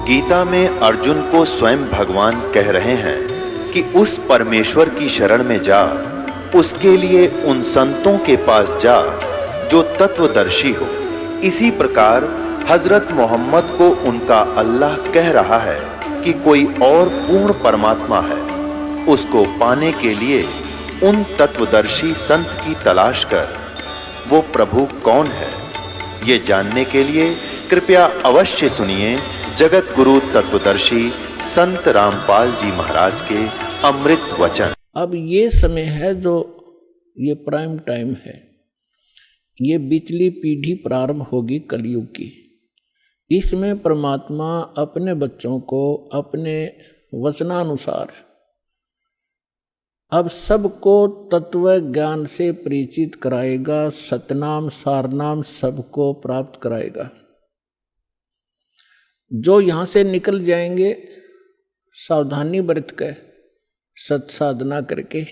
गीता में अर्जुन को स्वयं भगवान कह रहे हैं कि उस परमेश्वर की शरण में जा, उसके लिए उन संतों के पास जा जो तत्वदर्शी हो। इसी प्रकार हजरत मोहम्मद को उनका अल्लाह कह रहा है कि कोई और पूर्ण परमात्मा है। उसको पाने के लिए उन तत्वदर्शी संत की तलाश कर। वो प्रभु कौन है, ये जानने के लिए कृपया अवश्य सुनिए जगत गुरु तत्वदर्शी संत रामपाल जी महाराज के अमृत वचन। अब ये समय है जो ये प्राइम टाइम है, ये बिचली पीढ़ी प्रारंभ होगी कलयुग की। इसमें परमात्मा अपने बच्चों को अपने वचनानुसार अब सबको तत्व ज्ञान से परिचित कराएगा, सतनाम सारनाम सबको प्राप्त कराएगा। जो यहाँ से निकल जाएंगे सावधानी बरत कर सत साधना करके,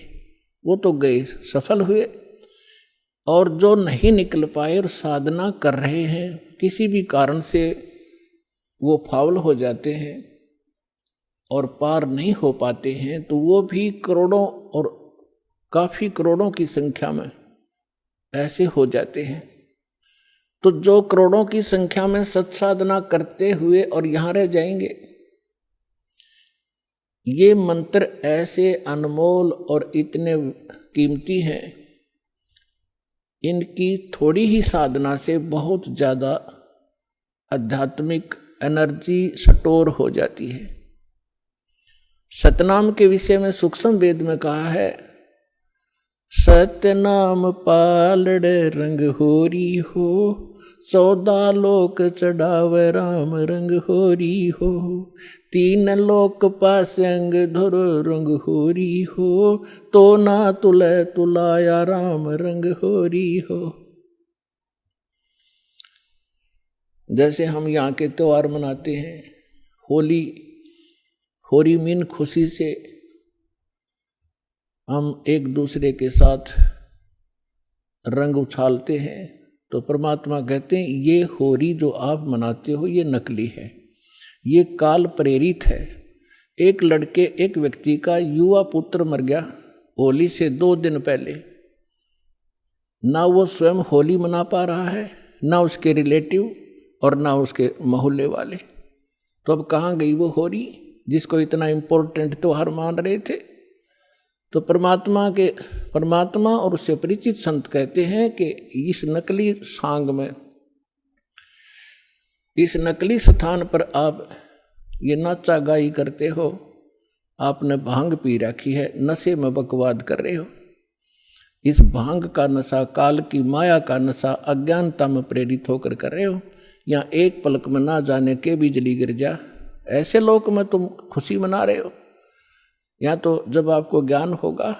वो तो गए, सफल हुए। और जो नहीं निकल पाए और साधना कर रहे हैं, किसी भी कारण से वो फाउल हो जाते हैं और पार नहीं हो पाते हैं, तो वो भी करोड़ों और काफी करोड़ों की संख्या में ऐसे हो जाते हैं। तो जो करोड़ों की संख्या में सत्साधना करते हुए और यहाँ रह जाएंगे, ये मंत्र ऐसे अनमोल और इतने कीमती हैं, इनकी थोड़ी ही साधना से बहुत ज़्यादा आध्यात्मिक एनर्जी स्टोर हो जाती है। सतनाम के विषय में सूक्ष्म वेद में कहा है, सतनाम पालड़ रंग होरी हो, 14 लोक चढ़ावे राम रंग होरी हो, 3 लोक पास अंग धुर रंग होरी हो, तो ना तुले तुलाया राम रंग होरी हो। जैसे हम यहाँ के त्योहार मनाते हैं, होली मीन खुशी से हम एक दूसरे के साथ रंग उछालते हैं, तो परमात्मा कहते हैं ये होली जो आप मनाते हो ये नकली है, ये काल प्रेरित है। एक व्यक्ति का युवा पुत्र मर गया होली से 2 दिन पहले। ना वो स्वयं होली मना पा रहा है, ना उसके रिलेटिव और ना उसके मोहल्ले वाले। तो अब कहाँ गई वो होली जिसको इतना इम्पोर्टेंट त्योहार मान रहे थे। तो परमात्मा और उससे परिचित संत कहते हैं कि इस नकली सांग में, इस नकली स्थान पर आप ये नाचा गाई करते हो, आपने भांग पी रखी है, नशे में बकवाद कर रहे हो। इस भांग का नशा, काल की माया का नशा अज्ञानता में प्रेरित होकर कर रहे हो। या एक पलक में ना जाने के बिजली गिर जा, ऐसे लोक में तुम खुशी मना रहे हो। या तो जब आपको ज्ञान होगा,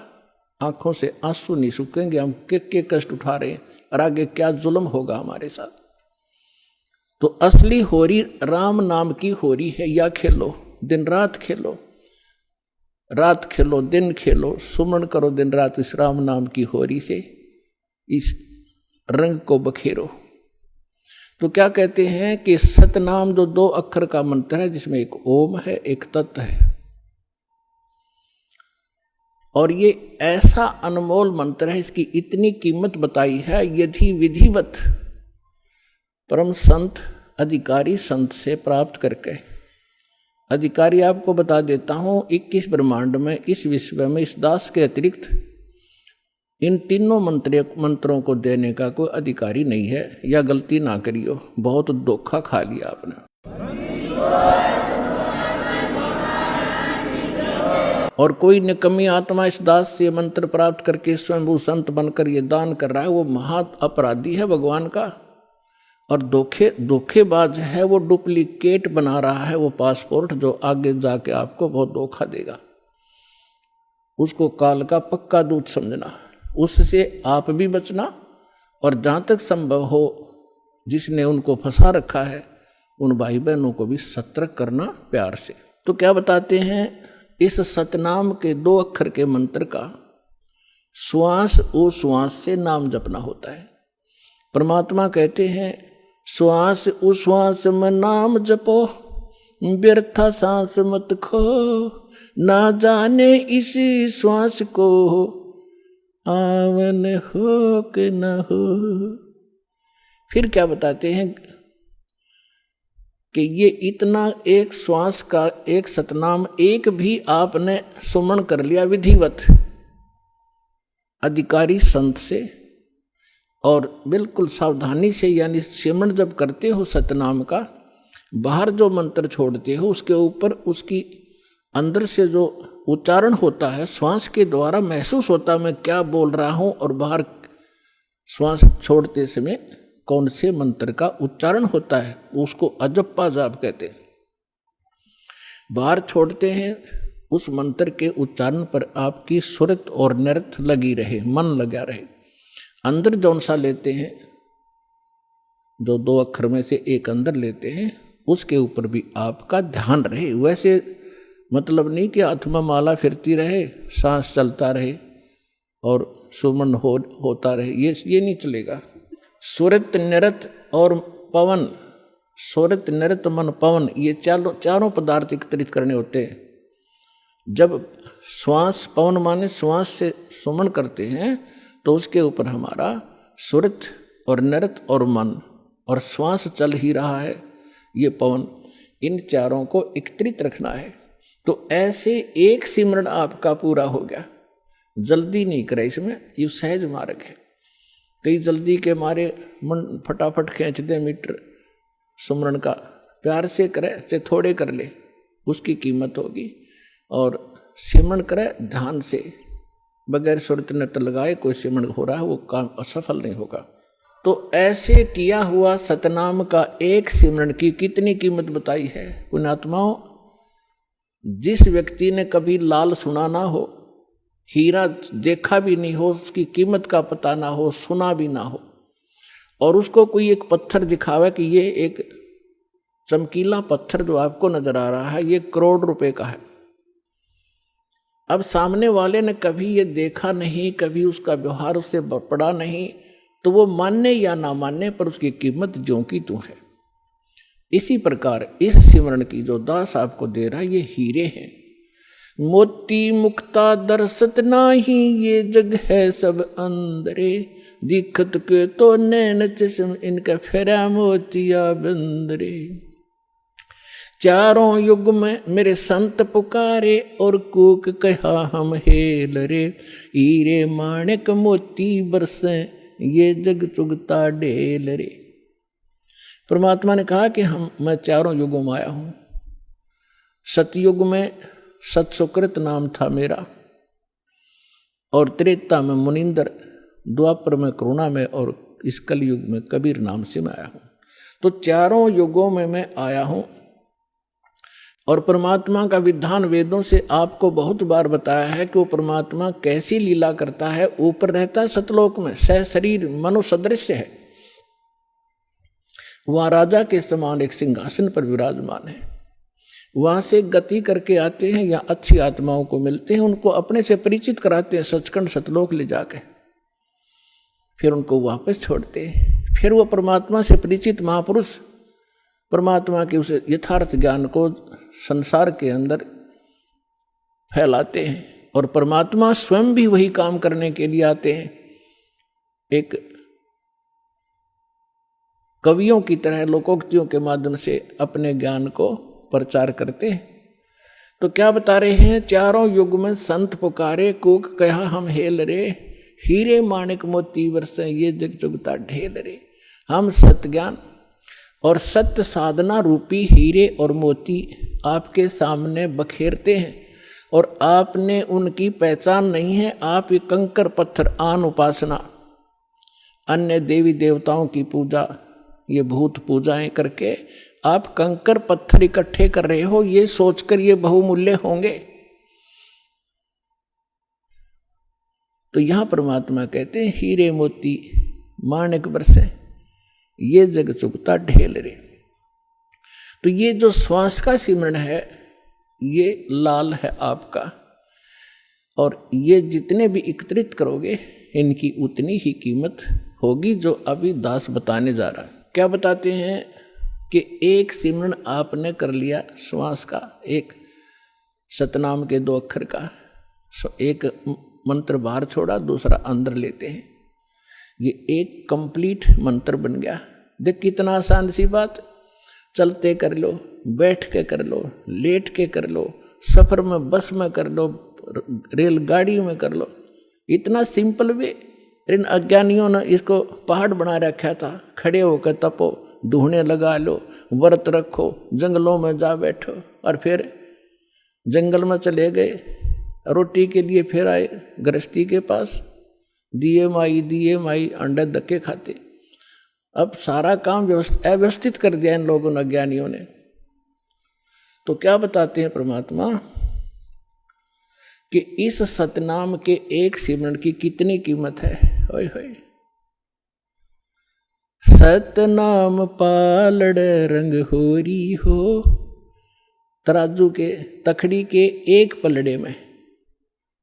आंखों से आंसू नहीं सूखेंगे, हम के कष्ट उठा रहे हैं और आगे क्या जुल्म होगा हमारे साथ। तो असली होरी राम नाम की होरी है। या खेलो, दिन रात खेलो, रात खेलो दिन खेलो, सुमन करो दिन रात इस राम नाम की होरी से, इस रंग को बखेरो। तो क्या कहते हैं कि सतनाम जो 2 अक्षर का मंत्र है, जिसमें एक ओम है एक तत् है, और ये ऐसा अनमोल मंत्र है, इसकी इतनी कीमत बताई है। यदि विधिवत परम संत अधिकारी संत से प्राप्त करके, अधिकारी आपको बता देता हूं, 21 ब्रह्मांड में, इस विश्व में, इस दास के अतिरिक्त इन तीनों मंत्रों को देने का कोई अधिकारी नहीं है। या गलती ना करियो, बहुत धोखा खा लिया आपने। और कोई निकम्मी आत्मा इस दास से मंत्र प्राप्त करके स्वयं संत बनकर ये दान कर रहा है, वो महा अपराधी है भगवान का, और धोखेबाज है, वो डुप्लीकेट बना रहा है वो पासपोर्ट, जो आगे जाके आपको बहुत धोखा देगा। उसको काल का पक्का दूत समझना, उससे आप भी बचना, और जहाँ तक संभव हो जिसने उनको फंसा रखा है उन भाई बहनों को भी सतर्क करना प्यार से। तो क्या बताते हैं, इस सतनाम के 2 अक्षर के मंत्र का श्वास उश्वास से नाम जपना होता है। परमात्मा कहते हैं, श्वास उश्वास में नाम जपो, व्यर्था सांस मत खो, ना जाने इसी श्वास को आवन हो कि न हो। फिर क्या बताते हैं कि ये इतना एक श्वास का एक सतनाम एक भी आपने सुमन कर लिया विधिवत अधिकारी संत से, और बिल्कुल सावधानी से, यानी सिमरण जब करते हो सतनाम का, बाहर जो मंत्र छोड़ते हो उसके ऊपर उसकी अंदर से जो उच्चारण होता है श्वास के द्वारा महसूस होता है मैं क्या बोल रहा हूं, और बाहर श्वास छोड़ते समय कौन से मंत्र का उच्चारण होता है, उसको अजप्पा जाप कहते हैं। बाहर छोड़ते हैं उस मंत्र के उच्चारण पर आपकी सुरत और नृत लगी रहे, मन लगा रहे। अंदर जौन सा लेते हैं, जो 2 अक्षर में से एक अंदर लेते हैं, उसके ऊपर भी आपका ध्यान रहे। वैसे मतलब नहीं कि हाथ में माला फिरती रहे, सांस चलता रहे और सुमन होता रहे, ये नहीं चलेगा। सुरत नृत और पवन, सुरत नृत मन पवन, ये चारों पदार्थ एकत्रित करने होते हैं। जब श्वास, पवन माने श्वास से सुमन करते हैं तो उसके ऊपर हमारा सुरत और नृत और मन और श्वास चल ही रहा है, ये पवन, इन चारों को एकत्रित रखना है। तो ऐसे एक सिमरण आपका पूरा हो गया। जल्दी नहीं करे इसमें, ये सहज मार्ग है। कई जल्दी के मारे मन फटाफट खींच दे मीटर सुमरण का, प्यार से करे से थोड़े कर ले, उसकी कीमत होगी। और सिमरण करे ध्यान से, बगैर सुरत नृत लगाए कोई सिमरण हो रहा है वो काम असफल नहीं होगा। तो ऐसे किया हुआ सतनाम का एक सिमरण की कितनी कीमत बताई है पुण्यात्माओं। जिस व्यक्ति ने कभी लाल सुना ना हो, हीरा देखा भी नहीं हो, उसकी कीमत का पता ना हो, सुना भी ना हो, और उसको कोई एक पत्थर दिखावे कि ये एक चमकीला पत्थर जो आपको नजर आ रहा है ये करोड़ रुपए का है। अब सामने वाले ने कभी ये देखा नहीं, कभी उसका व्यवहार उससे पड़ा नहीं, तो वो मानने या ना मानने पर उसकी कीमत ज्यों की त्यों है। इसी प्रकार इस सिमरण की जो दास आपको दे रहा है ये हीरे हैं। मोती मुक्ता दर्शत नाही, ये जग है सब अंदरे, दिखत के तो नैन चश्म इनका फेरा मोतिया बंदरे। चारों युग में मेरे संत पुकारे, और कूक कहा हम हेल रे, हीरे माणिक मोती बरसे, ये जग चुगता ढेल रे। परमात्मा ने कहा कि मैं चारों युगों में आया हूं। सतयुग में सतसुकृत नाम था मेरा, और त्रेता में मुनिंदर, द्वापर में करुणा में, और इस कलयुग में कबीर नाम से मैं आया हूं। तो चारों युगों में मैं आया हूं। और परमात्मा का विधान वेदों से आपको बहुत बार बताया है कि वो परमात्मा कैसी लीला करता है। ऊपर रहता है सतलोक में, सह शरीर मनु सदृश्य है, वहां राजा के समान एक सिंहासन पर विराजमान है। वहां से गति करके आते हैं या अच्छी आत्माओं को मिलते हैं, उनको अपने से परिचित कराते हैं सचखंड सतलोक ले जाके, फिर उनको वापस छोड़ते हैं। फिर वो परमात्मा से परिचित महापुरुष परमात्मा के उस यथार्थ ज्ञान को संसार के अंदर फैलाते हैं, और परमात्मा स्वयं भी वही काम करने के लिए आते हैं। एक कवियों की तरह लोकोक्तियों के माध्यम से अपने ज्ञान को प्रचार करते हैं। तो क्या बता रहे हैं, चारों युग में संत पुकारे, कूक कहा हम हेल रे, हीरे माणिक मोती बरसे, ये जग चुगता ढेल रे। हम सत्य ज्ञान और सत्य साधना रूपी हीरे और मोती आपके सामने बखेरते हैं, और आपने उनकी पहचान नहीं है। आप ये कंकर पत्थर आन उपासना, अन्य देवी देवताओं की पूजा, ये भूत पूजाएं करके आप कंकर पत्थर इकट्ठे कर रहे हो, ये सोचकर ये बहुमूल्य होंगे। तो यहां परमात्मा कहते हैं हीरे मोती माणिक बरसे, ये जग चुगता ढेल रे। तो ये जो श्वास का सिमरण है ये लाल है आपका, और ये जितने भी एकत्रित करोगे इनकी उतनी ही कीमत होगी, जो अभी दास बताने जा रहा है। क्या बताते हैं कि एक सिमरन आपने कर लिया श्वास का, एक सतनाम के 2 अक्षर का, एक मंत्र बाहर छोड़ा, दूसरा अंदर लेते हैं, ये एक कंप्लीट मंत्र बन गया। देख कितना आसान सी बात, चलते कर लो, बैठ के कर लो, लेट के कर लो, सफर में बस में कर लो, रेलगाड़ी में कर लो, इतना सिंपल वे। इन अज्ञानियों ने इसको पहाड़ बना रखा था, खड़े होकर तपो, ढूंढने लगा लो, व्रत रखो, जंगलों में जा बैठो, और फिर जंगल में चले गए, रोटी के लिए फिर आए गृहस्थी के पास, दिए माई अंडे धक्के खाते। अब सारा काम अव्यवस्थित कर दिया इन लोगों ने, अज्ञानियों ने। तो क्या बताते हैं परमात्मा कि इस सतनाम के एक सिमरन की कितनी कीमत है। होय होय, सतनाम पालड़ रंग होरी हो, तराजू के तखड़ी के एक पलड़े में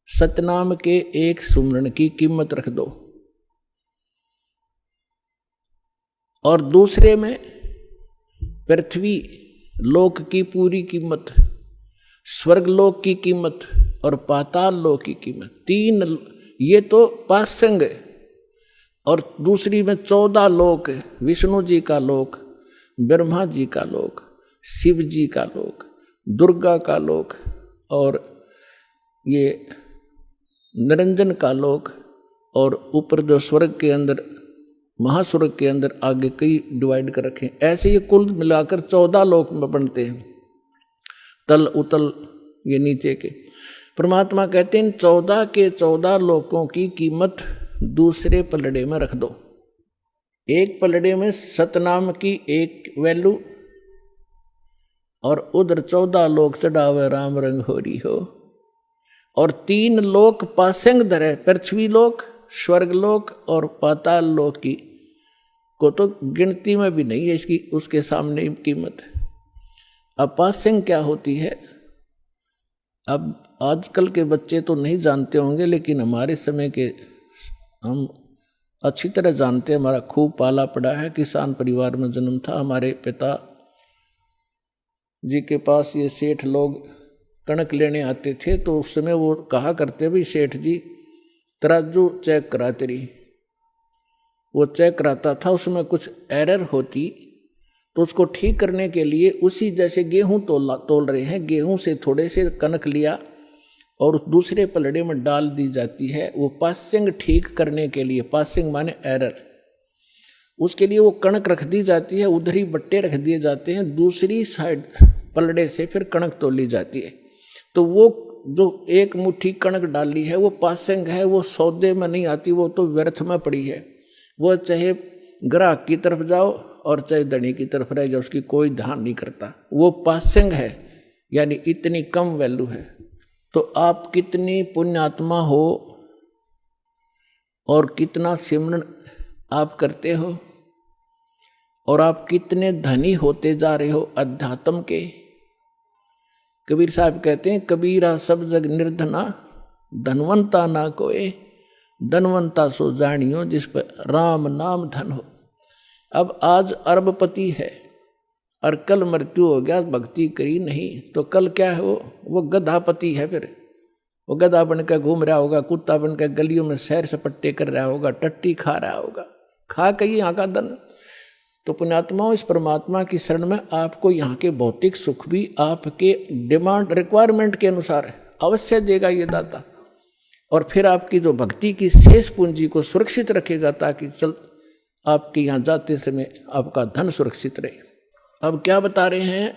सतनाम के एक सुमरन की कीमत रख दो, और दूसरे में पृथ्वी लोक की पूरी कीमत, स्वर्ग लोक की कीमत और पाताल लोक की कीमत, 3 ये तो पासंग है। और दूसरी में 14 लोक, विष्णु जी का लोक, ब्रह्मा जी का लोक, शिव जी का लोक, दुर्गा का लोक, और ये निरंजन का लोक, और ऊपर जो स्वर्ग के अंदर, महास्वर्ग के अंदर आगे कई डिवाइड कर रखे। ऐसे ये कुल मिलाकर 14 लोक में बनते हैं, तल उतल ये नीचे के। परमात्मा कहते हैं 14 के 14 लोकों की कीमत दूसरे पलड़े में रख दो। एक पलड़े में सतनाम की एक वैल्यू, और उधर 14 लोक चढ़ावे राम रंग होरी हो, और 3 लोक पासंग धरे, पृथ्वी लोक, स्वर्ग लोक और पाताल लोक की को तो गिनती में भी नहीं है इसकी, उसके सामने कीमत। अब पासंग क्या होती है, अब आजकल के बच्चे तो नहीं जानते होंगे, लेकिन हमारे समय के हम अच्छी तरह जानते हैं। हमारा खूब पाला पड़ा है, किसान परिवार में जन्म था। हमारे पिता जी के पास ये सेठ लोग कणक लेने आते थे, तो उस समय वो कहा करते, भाई सेठ जी तराजू चेक करा तेरी। वो चेक कराता था, उसमें कुछ एरर होती तो उसको ठीक करने के लिए उसी जैसे गेहूं तोल रहे हैं, गेहूं से थोड़े से कणक लिया और उस दूसरे पलड़े में डाल दी जाती है, वो पासिंग ठीक करने के लिए, पासिंग माने एरर, उसके लिए वो कणक रख दी जाती है, उधर ही बट्टे रख दिए जाते हैं, दूसरी साइड पलड़े से फिर कणक तोली जाती है। तो वो जो एक मुट्ठी कणक डाली है वो पासिंग है, वो सौदे में नहीं आती, वो तो व्यर्थ में पड़ी है। वो चाहे ग्राहक की तरफ जाओ और चाहे धनी की तरफ रह जाओ, उसकी कोई ध्यान नहीं करता, वो पासिंग है, यानी इतनी कम वैल्यू है। तो आप कितनी पुण्यात्मा हो और कितना सिमरन आप करते हो, और आप कितने धनी होते जा रहे हो अध्यात्म के। कबीर साहब कहते हैं, कबीरा सब जग निर्धना, धनवंता ना कोई, धनवंता सो जानियो जिस पर राम नाम धन हो। अब आज अरबपति है और कल मृत्यु हो गया, भक्ति करी नहीं, तो कल क्या है, वो गधापति है। फिर वो गधा बनकर घूम रहा होगा, कुत्ता बनकर गलियों में सैर सपट्टे कर रहा होगा, टट्टी खा रहा होगा, खा के यहाँ का धन। तो पुण्यात्माओं, इस परमात्मा की शरण में आपको यहाँ के भौतिक सुख भी आपके डिमांड रिक्वायरमेंट के अनुसार अवश्य देगा ये दाता, और फिर आपकी जो भक्ति की शेष पूंजी को सुरक्षित रखेगा, ताकि चल आपके यहाँ जाते समय आपका धन सुरक्षित रहे। अब क्या बता रहे हैं,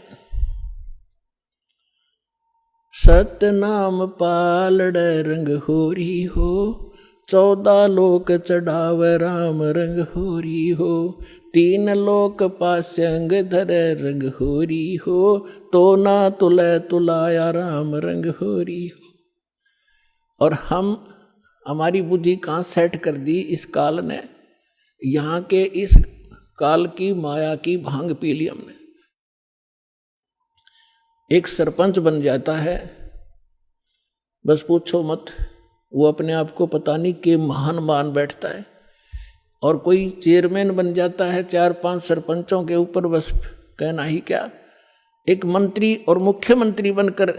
सतनाम पालड़ रंग होरी हो, 14 लोक चढ़ावे राम रंग होरी हो, 3 लोक पास्यंग धरे रंग होरी हो, तो ना तुले तुलाया राम रंग होरी हो। और हम हमारी बुद्धि कहाँ सेट कर दी इस काल ने, यहाँ के इस काल की माया की भांग पी ली हमने। एक सरपंच बन जाता है, बस पूछो मत, वो अपने आप को पता नहीं कि महान मान बैठता है। और कोई चेयरमैन बन जाता है 4-5 सरपंचों के ऊपर, बस कहना ही क्या, एक मंत्री और मुख्यमंत्री बनकर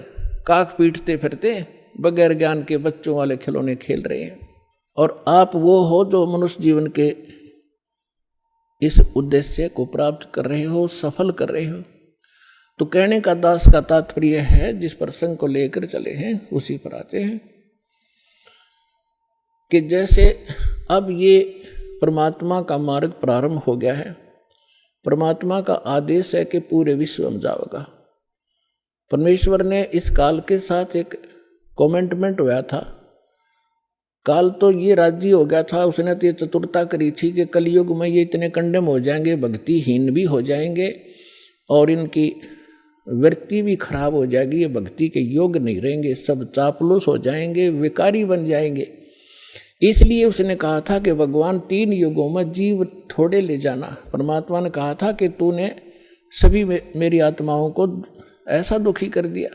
काख पीटते फिरते बगैर ज्ञान के बच्चों वाले खिलौने खेल रहे हैं, और आप वो हो जो मनुष्य जीवन के इस उद्देश्य को प्राप्त कर रहे हो, सफल कर रहे हो। तो कहने का दास का तात्पर्य है, जिस प्रसंग को लेकर चले हैं उसी पर आते हैं कि जैसे अब ये परमात्मा का मार्ग प्रारंभ हो गया है, परमात्मा का आदेश है कि पूरे विश्व में जाओगा। परमेश्वर ने इस काल के साथ एक कमेंटमेंट हुआ था, काल तो ये राजी हो गया था, उसने तो ये चतुरता करी थी कि कलयुग में ये इतने कंडम हो जाएंगे, भक्तिहीन भी हो जाएंगे और इनकी वृत्ति भी खराब हो जाएगी, ये भक्ति के योग नहीं रहेंगे, सब चापलूस हो जाएंगे, विकारी बन जाएंगे। इसलिए उसने कहा था कि भगवान 3 युगों में जीव थोड़े ले जाना। परमात्मा ने कहा था कि तूने सभी मेरी आत्माओं को ऐसा दुखी कर दिया,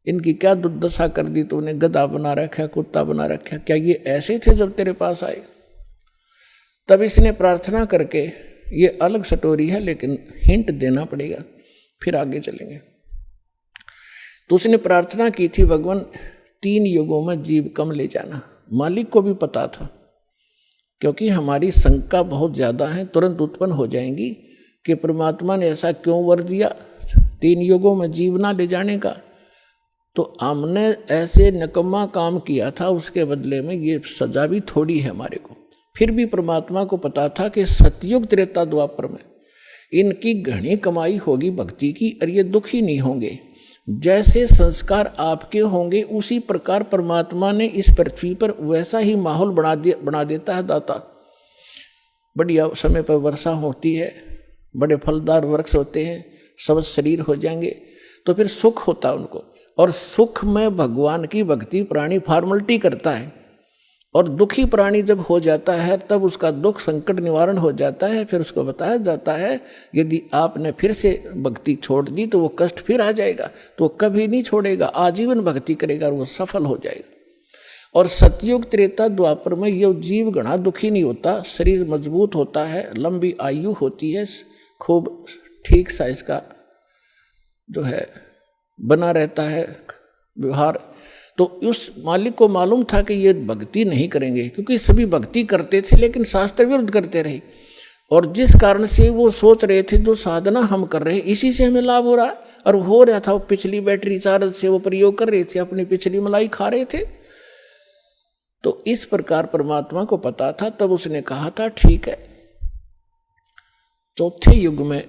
इनकी क्या दुर्दशा कर दी तूने, गधा बना रखा, कुत्ता बना रखा, क्या ये ऐसे थे जब तेरे पास आए? तब इसने प्रार्थना करके, ये अलग स्टोरी है लेकिन हिंट देना पड़ेगा, फिर आगे चलेंगे। तो उसने प्रार्थना की थी, भगवान 3 युगों में जीव कम ले जाना। मालिक को भी पता था, क्योंकि हमारी शंका बहुत ज़्यादा है, तुरंत उत्पन्न हो जाएंगी कि परमात्मा ने ऐसा क्यों वर दिया 3 युगों में जीव ना ले जाने का। तो हमने ऐसे निकम्मा काम किया था, उसके बदले में ये सजा भी थोड़ी है हमारे को। फिर भी परमात्मा को पता था कि सतयुग त्रेता द्वापर में इनकी घनी कमाई होगी भक्ति की, और ये दुखी नहीं होंगे। जैसे संस्कार आपके होंगे उसी प्रकार परमात्मा ने इस पृथ्वी पर वैसा ही माहौल बना देता है दाता। बढ़िया समय पर वर्षा होती है, बड़े फलदार वृक्ष होते हैं, सब शरीर हो जाएंगे, तो फिर सुख होता है उनको। और सुख में भगवान की भक्ति प्राणी फॉर्मलिटी करता है, और दुखी प्राणी जब हो जाता है तब उसका दुख संकट निवारण हो जाता है। फिर उसको बताया जाता है यदि आपने फिर से भक्ति छोड़ दी तो वो कष्ट फिर आ जाएगा, तो वो कभी नहीं छोड़ेगा, आजीवन भक्ति करेगा और वो सफल हो जाएगा। और सतयुग त्रेता द्वापर में ये जीव घना दुखी नहीं होता, शरीर मजबूत होता है, लंबी आयु होती है, खूब ठीक सा इसका जो है बना रहता है व्यवहार। तो उस मालिक को मालूम था कि ये भक्ति नहीं करेंगे, क्योंकि सभी भक्ति करते थे लेकिन शास्त्र विरुद्ध करते रहे, और जिस कारण से वो सोच रहे थे जो साधना हम कर रहे हैं इसी से हमें लाभ हो रहा है, और हो रहा था। वो पिछली बैटरी चार्ज से वो प्रयोग कर रहे थे, अपनी पिछली मलाई खा रहे थे। तो इस प्रकार परमात्मा को पता था, तब उसने कहा था ठीक है, चौथे युग में,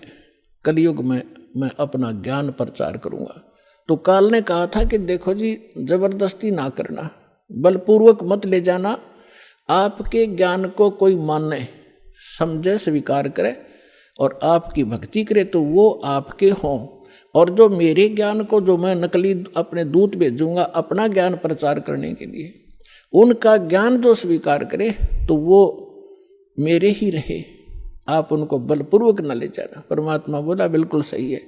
कलयुग में मैं अपना ज्ञान प्रचार करूंगा। तो काल ने कहा था कि देखो जी, जबरदस्ती ना करना, बलपूर्वक मत ले जाना, आपके ज्ञान को कोई माने, समझे, स्वीकार करे और आपकी भक्ति करे तो वो आपके हों, और जो मेरे ज्ञान को, जो मैं नकली अपने दूत भेजूंगा अपना ज्ञान प्रचार करने के लिए, उनका ज्ञान जो स्वीकार करे तो वो मेरे ही रहे, आप उनको बलपूर्वक न ले जाना। परमात्मा बोला बिल्कुल सही है,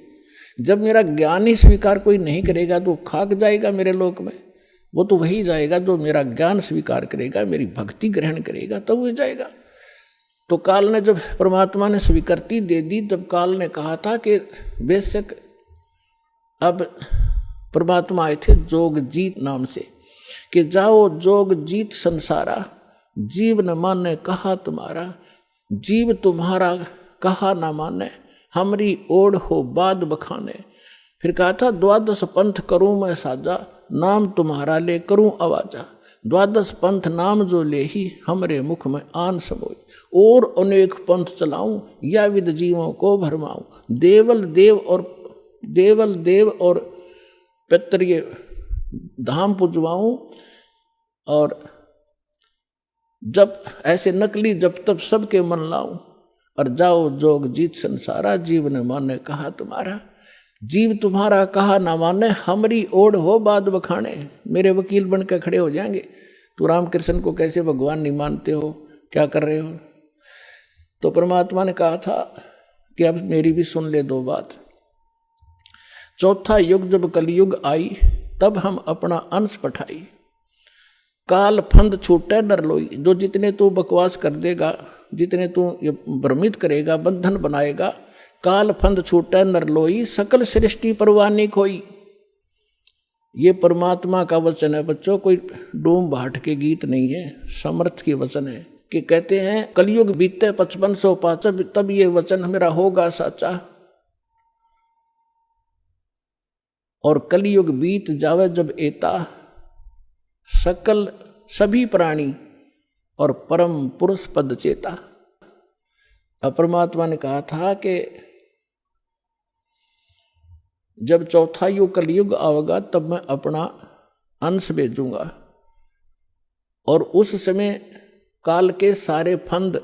जब मेरा ज्ञान ही स्वीकार कोई नहीं करेगा तो खाक जाएगा मेरे लोक में, वो तो वही जाएगा जो मेरा ज्ञान स्वीकार करेगा, मेरी भक्ति ग्रहण करेगा, तब वो जाएगा। तो काल ने जब परमात्मा ने स्वीकृति दे दी, तब काल ने कहा था कि बेशक, अब परमात्मा आए थे जोगजीत नाम से कि जाओ जोगजीत संसारा, जीव न माने कहा तुम्हारा, जीव तुम्हारा कहा न माने, हमरी ओढ़ हो बाद बखाने। फिर कहा था 12 पंथ करूं मैं साजा, नाम तुम्हारा ले करूं आवाजा, 12 पंथ नाम जो ले ही हमरे मुख में आन समोई, और अनेक पंथ चलाऊं या विद जीवों को भरमाऊं, देवल देव और पितृ धाम पुजवाऊं, और जब ऐसे नकली जब तब सबके मन लाऊं, और जाओ जोग जीत संसारा, जीव न माने कहा तुम्हारा, जीव तुम्हारा कहा ना माने, हमरी ओढ़ हो बाद बखाने, मेरे वकील बन के खड़े हो जाएंगे, तो रामकृष्ण को कैसे भगवान नहीं मानते हो, क्या कर रहे हो। तो परमात्मा ने कहा था कि अब मेरी भी सुन ले 2 बात। चौथा युग जब कलयुग आई, तब हम अपना अंश पठाई, काल फंद छूटे डर लोई, जो जितने तू बकवास कर देगा, जितने तू ये भ्रमित करेगा, बंधन बनाएगा, काल फंद छूटे नर लोई, सकल सृष्टि परवानी खोई। ये परमात्मा का वचन है बच्चों, कोई डूम भाट के गीत नहीं है, समर्थ के वचन है। कि कहते हैं कलयुग बीते 5500 पाचब, तब ये वचन मेरा होगा साचा। और कलयुग बीत जावे जब एता, सकल सभी प्राणी और परम पुरुष पद चेता। अब परमात्मा ने कहा था कि जब चौथा युग कलयुग आवेगा तब मैं अपना अंश भेजूंगा, और उस समय काल के सारे फंद,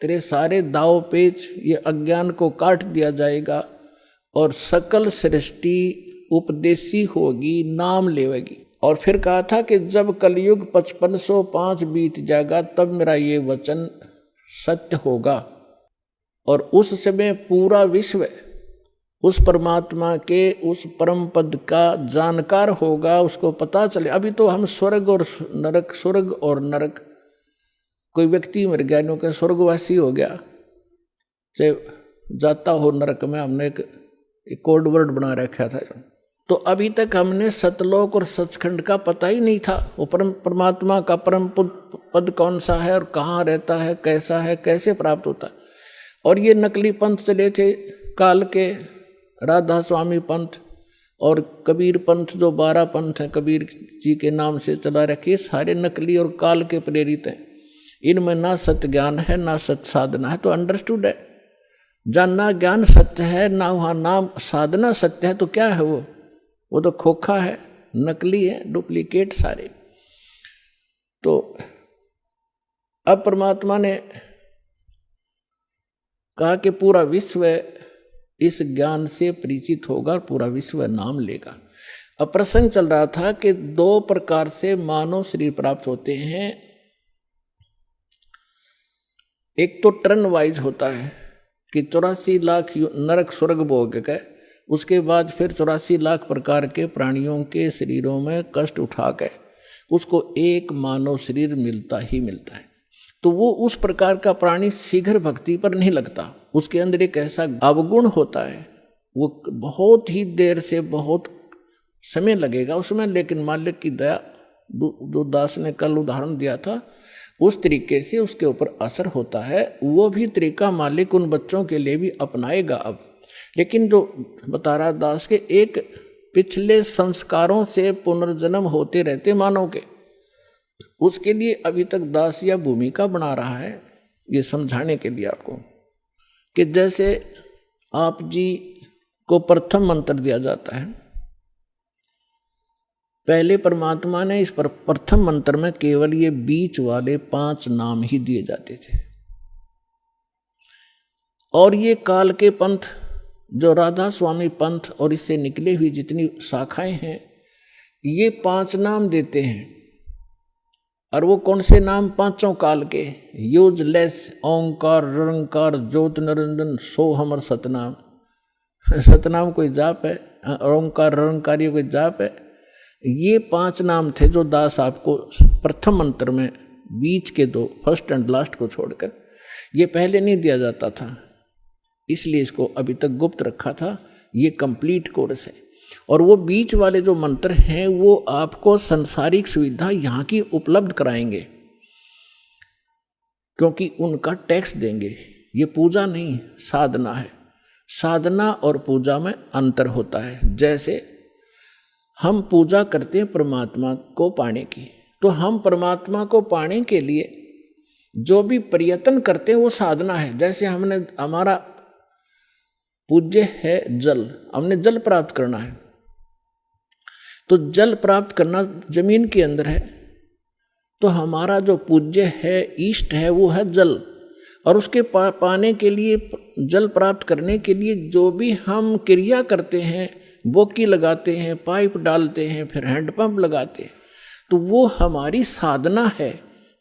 तेरे सारे दाव पेच, ये अज्ञान को काट दिया जाएगा, और सकल सृष्टि उपदेशी होगी, नाम लेवेगी। और फिर कहा था कि जब कलयुग 5505 बीत जाएगा तब मेरा ये वचन सत्य होगा, और उस समय पूरा विश्व उस परमात्मा के उस परम पद का जानकार होगा, उसको पता चले। अभी तो हम स्वर्ग और नरक, स्वर्ग और नरक, कोई व्यक्ति मर गया, नो के स्वर्गवासी हो गया, चाहे जाता हो नरक में, हमने एक कोड वर्ड बना रखा था। तो अभी तक हमने सतलोक और सचखंड का पता ही नहीं था, वो परमात्मा का परम पद कौन सा है और कहाँ रहता है, कैसा है, कैसे प्राप्त होता है। और ये नकली पंथ चले थे काल के, राधा स्वामी पंथ और कबीर पंथ, जो 12 पंथ हैं कबीर जी के नाम से चला रखे, सारे नकली और काल के प्रेरित हैं। इनमें ना सत्य ज्ञान है ना सत्य साधना है। तो अंडरस्टूड है, जानना ज्ञान सत्य है, ना वहाँ नाम साधना सत्य है, तो क्या है वो तो खोखा है, नकली है, डुप्लीकेट सारे। तो अब परमात्मा ने कहा कि पूरा विश्व इस ज्ञान से परिचित होगा, पूरा विश्व नाम लेगा। अब प्रसंग चल रहा था कि 2 प्रकार से मानव शरीर प्राप्त होते हैं। एक तो टर्न वाइज होता है कि 84 लाख नरक स्वर्ग भोग गए, उसके बाद फिर 84 लाख प्रकार के प्राणियों के शरीरों में कष्ट उठा के उसको एक मानव शरीर मिलता ही मिलता है। तो वो उस प्रकार का प्राणी शीघ्र भक्ति पर नहीं लगता, उसके अंदर एक ऐसा अवगुण होता है, वो बहुत ही देर से, बहुत समय लगेगा उसमें, लेकिन मालिक की दया, जो दास ने कल उदाहरण दिया था उस तरीके से उसके ऊपर असर होता है। वो भी तरीका मालिक उन बच्चों के लिए भी अपनाएगा अब। लेकिन जो बता रहा दास के, एक पिछले संस्कारों से पुनर्जन्म होते रहते मानव के, उसके लिए अभी तक दास या भूमिका बना रहा है, ये समझाने के लिए आपको कि जैसे आप जी को प्रथम मंत्र दिया जाता है, पहले परमात्मा ने इस पर प्रथम मंत्र में केवल ये बीच वाले 5 नाम ही दिए जाते थे, और ये काल के पंथ जो राधा स्वामी पंथ और इससे निकले हुई जितनी शाखाएं हैं, ये 5 नाम देते हैं। और वो कौन से नाम? 5 काल के, यूजलेस, ओंकार, रंकार, ज्योत निरंजन, सो हमर सतनाम। सतनाम कोई जाप है, ओंकार रंकारी कोई जाप है। ये 5 नाम थे जो दास आपको प्रथम मंत्र में, बीच के 2, फर्स्ट एंड लास्ट को छोड़कर, ये पहले नहीं दिया जाता था, इसलिए इसको अभी तक गुप्त रखा था। ये कंप्लीट कोर्स है। और वो बीच वाले जो मंत्र हैं वो आपको संसारिक सुविधा यहाँ की उपलब्ध कराएंगे, क्योंकि उनका टैक्स देंगे। ये पूजा नहीं, साधना है। साधना और पूजा में अंतर होता है। जैसे हम पूजा करते हैं परमात्मा को पाने की, तो हम परमात्मा को पाने के लिए जो भी प्रयत्न करते हैं वो साधना है। जैसे हमने, हमारा पूज्य है जल, हमने जल प्राप्त करना है, तो जल प्राप्त करना जमीन के अंदर है, तो हमारा जो पूज्य है, इष्ट है, वो है जल। और उसके पाने के लिए, जल प्राप्त करने के लिए जो भी हम क्रिया करते हैं, बोकी लगाते हैं, पाइप डालते हैं, फिर हैंडपंप लगाते हैं, तो वो हमारी साधना है,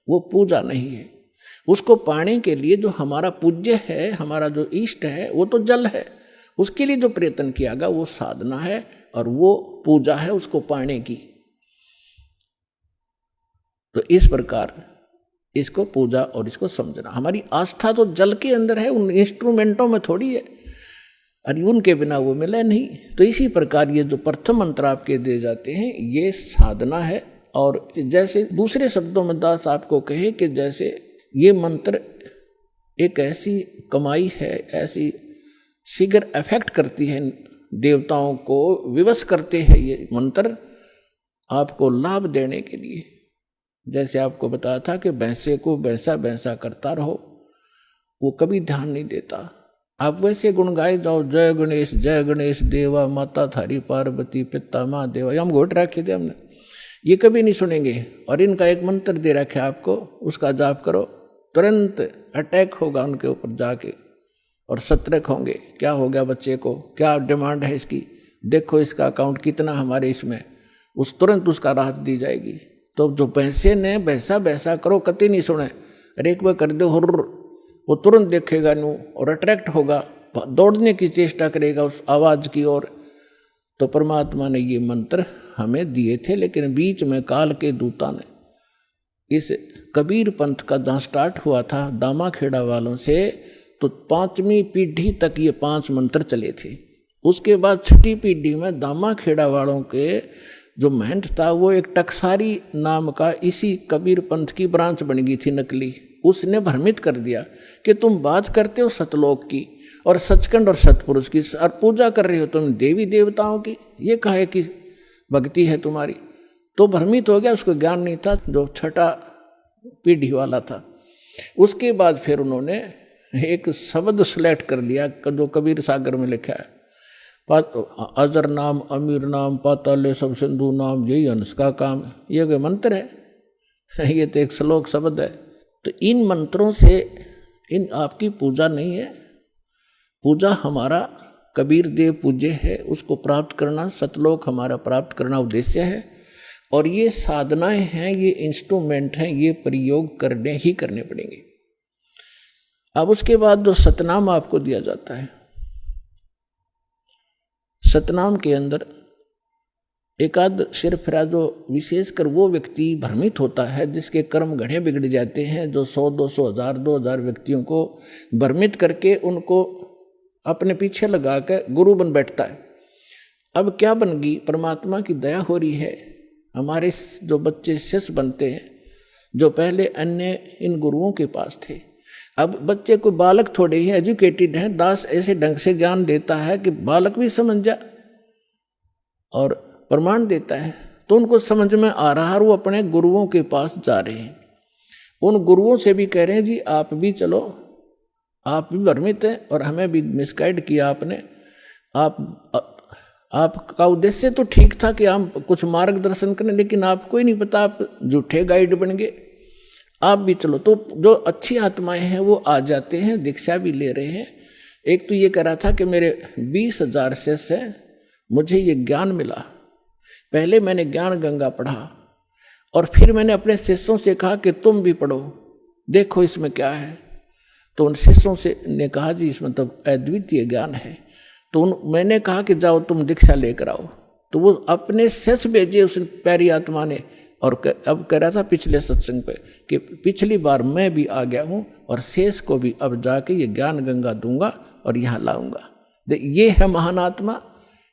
वो पूजा नहीं है। उसको पाने के लिए जो हमारा पूज्य है, हमारा जो इष्ट है, वो तो जल है। उसके लिए जो प्रयत्न किया गया वो साधना है, और वो पूजा है उसको पाने की। तो इस प्रकार इसको पूजा और इसको समझना। हमारी आस्था तो जल के अंदर है, उन इंस्ट्रूमेंटों में थोड़ी है। और उनके बिना वो मिले नहीं। तो इसी प्रकार ये जो प्रथम मंत्र आपके दिए जाते हैं ये साधना है। और जैसे दूसरे शब्दों में दास आपको कहे कि जैसे ये मंत्र एक ऐसी कमाई है, ऐसी शीघ्र अफेक्ट करती है, देवताओं को विवश करते हैं ये मंत्र आपको लाभ देने के लिए। जैसे आपको बताया था कि भैंसे को भैंसा भैंसा करता रहो, वो कभी ध्यान नहीं देता। आप वैसे गुण गाए जाओ, जय गणेश देवा, माता थारी पार्वती, पिता महादेवा, हम घोट रखे थे हमने, ये कभी नहीं सुनेंगे। और इनका एक मंत्र दे रखे आपको, उसका जाप करो, तुरंत अटैक होगा उनके ऊपर जाके और सतर्क होंगे। क्या हो गया बच्चे को, क्या डिमांड है इसकी, देखो इसका अकाउंट कितना हमारे इसमें, उस तुरंत उसका राहत दी जाएगी। तो जो भैंसे ने भैंसा भैंसा करो कति नहीं सुने, अरे एक बार कर दो हुर्र, वो तुरंत देखेगा नू और अट्रैक्ट होगा, दौड़ने की चेष्टा करेगा उस आवाज की ओर। तो परमात्मा ने ये मंत्र हमें दिए थे, लेकिन बीच में काल के दूता ने इस कबीर पंथ का जहाँ स्टार्ट हुआ था दामाखेड़ा वालों से, तो 5वीं पीढ़ी तक ये 5 मंत्र चले थे। उसके बाद 6ठी पीढ़ी में दामाखेड़ा वालों के जो महंत था वो एक टकसारी नाम का इसी कबीर पंथ की ब्रांच बन गई थी नकली। उसने भ्रमित कर दिया कि तुम बात करते हो सतलोक की और सचखंड और सतपुरुष की, और पूजा कर रहे हो तुम देवी देवताओं की, ये कहे कि भक्ति है तुम्हारी। तो भ्रमित हो गया, उसको ज्ञान नहीं था, जो 6ठा पीढ़ी वाला था। उसके बाद फिर उन्होंने एक शब्द सेलेक्ट कर लिया जो कबीर सागर में लिखा है, अजर नाम अमीर नाम पाताले सब सिंधु नाम, यही हंस का काम। ये कोई मंत्र है? ये तो एक श्लोक शब्द है। तो इन मंत्रों से इन आपकी पूजा नहीं है। पूजा हमारा कबीर देव पूज्य है, उसको प्राप्त करना, सतलोक हमारा प्राप्त करना उद्देश्य है। और ये साधनाएं हैं, ये इंस्ट्रूमेंट हैं, ये प्रयोग करने ही करने पड़ेंगे। अब उसके बाद जो सतनाम आपको दिया जाता है, सतनाम के अंदर एक आध सिरफिरा जो विशेषकर वो व्यक्ति भ्रमित होता है जिसके कर्म घड़े बिगड़ जाते हैं, जो 100, 200, 1000, 2000 व्यक्तियों को भ्रमित करके उनको अपने पीछे लगा कर गुरु बन बैठता है। अब क्या बन गई, परमात्मा की दया हो रही है, हमारे जो बच्चे शिष्य बनते हैं जो पहले अन्य इन गुरुओं के पास थे, अब बच्चे को बालक थोड़े ही एजुकेटेड हैं, दास ऐसे ढंग से ज्ञान देता है कि बालक भी समझ जा और प्रमाण देता है, तो उनको समझ में आ रहा है, वो अपने गुरुओं के पास जा रहे हैं। उन गुरुओं से भी कह रहे हैं जी आप भी चलो, आप भी भ्रमित हैं और हमें भी मिसगाइड किया आपने। आपका उद्देश्य तो ठीक था कि हम कुछ मार्गदर्शन करें, लेकिन आपको ही नहीं पता, आप झूठे गाइड बन गए, आप भी चलो। तो जो अच्छी आत्माएं हैं वो आ जाते हैं, दीक्षा भी ले रहे हैं। एक तो ये कह रहा था कि मेरे 20,000 शिष्य हैं, मुझे ये ज्ञान मिला, पहले मैंने ज्ञान गंगा पढ़ा और फिर मैंने अपने शिष्यों से कहा कि तुम भी पढ़ो, देखो इसमें क्या है। तो उन शिष्यों से ने कहा जी इसमें तो अद्वितीय ज्ञान है। तो मैंने कहा कि जाओ तुम दीक्षा लेकर आओ। तो वो अपने शिष्य भेजे उस प्यारी आत्मा ने। और अब कह रहा था पिछले सत्संग पे कि पिछली बार मैं भी आ गया हूँ और शेष को भी अब जाके ये ज्ञान गंगा दूंगा और यहाँ लाऊंगा। ये है महान आत्मा।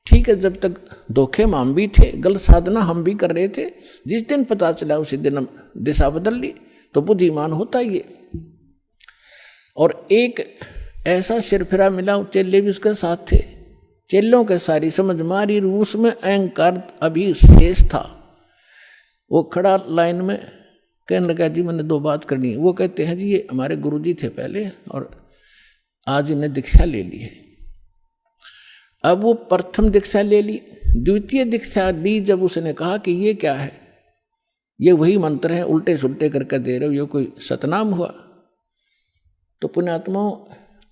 ठीक है, जब तक धोखे में हम भी थे, गलत साधना हम भी कर रहे थे, जिस दिन पता चला उसी दिन हम दिशा बदल ली। तो बुद्धिमान होता ये। और एक ऐसा सिरफिरा मिला, चेले भी उसके साथ थे, चेलों के सारी समझ मारी, उसमें अहंकार अभी शेष था। वो खड़ा लाइन में कहने लगा जी मैंने 2 बात करनी है। वो कहते हैं जी ये हमारे गुरुजी थे पहले और आज इन्हें दीक्षा ले ली है। अब वो प्रथम दीक्षा ले ली, द्वितीय दीक्षा दी जब उसने कहा कि ये क्या है, ये वही मंत्र है, उल्टे सुल्टे करके दे रहे हो, ये कोई सतनाम हुआ। तो पुण्यात्माओं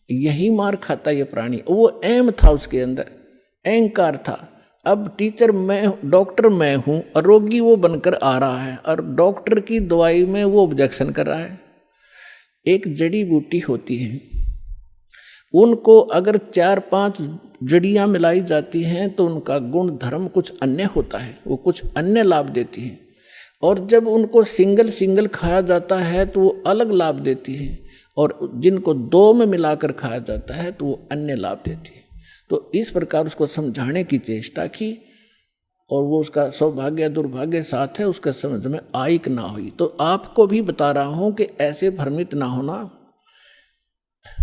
यही मार खाता ये प्राणी। वो अहम था, उसके अंदर अहंकार था। अब टीचर मैं, डॉक्टर मैं हूं और रोगी वो बनकर आ रहा है और डॉक्टर की दवाई में वो ऑब्जेक्शन कर रहा है। एक जड़ी बूटी होती है, उनको अगर 4-5 जड़ियां मिलाई जाती हैं तो उनका गुण धर्म कुछ अन्य होता है, वो कुछ अन्य लाभ देती हैं। और जब उनको सिंगल खाया जाता है तो वो अलग लाभ देती है, और जिनको 2 में मिलाकर खाया जाता है तो वो अन्य लाभ देती है। तो इस प्रकार उसको समझाने की चेष्टा की और वो उसका सौभाग्य दुर्भाग्य साथ है, उसके समझ में आयिक ना हुई। तो आपको भी बता रहा हूं कि ऐसे भ्रमित ना होना।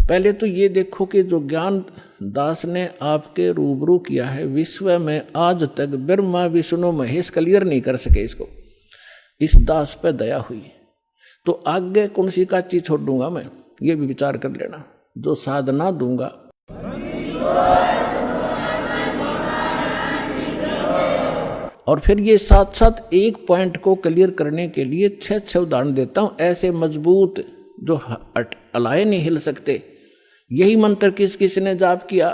पहले तो ये देखो कि जो ज्ञान दास ने आपके रूबरू किया है, विश्व में आज तक ब्रह्मा विष्णु महेश क्लियर नहीं कर सके इसको, इस दास पे दया हुई। तो आगे कौन सी का चीज छोड़ दूंगा मैं, ये भी विचार कर लेना। जो साधना दूंगा और फिर ये साथ साथ एक पॉइंट को क्लियर करने के लिए 6 उदाहरण देता हूं, ऐसे मजबूत जो अलाए नहीं हिल सकते। यही मंत्र किस किस ने जाप किया?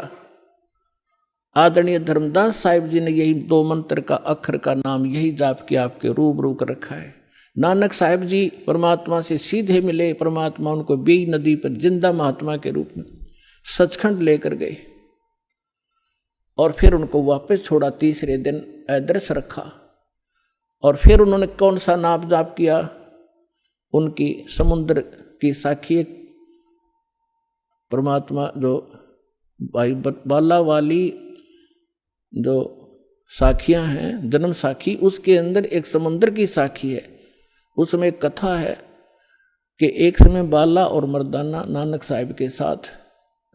आदरणीय धर्मदास साहिब जी ने यही 2 मंत्र का अक्षर का नाम यही जाप किया, आपके रूबरू कर रखा है। नानक साहिब जी परमात्मा से सीधे मिले, परमात्मा उनको बेई नदी पर जिंदा महात्मा के रूप में सचखंड लेकर गए और फिर उनको वापस छोड़ा, तीसरे दिन अदृश्य रखा। और फिर उन्होंने कौन सा नाम जाप किया? उनकी समुद्र की साखी परमात्मा जो भाई बाला वाली जो साखियां हैं, जन्म साखी, उसके अंदर एक समुद्र की साखी है। उसमें एक कथा है कि एक समय बाला और मर्दाना नानक साहिब के साथ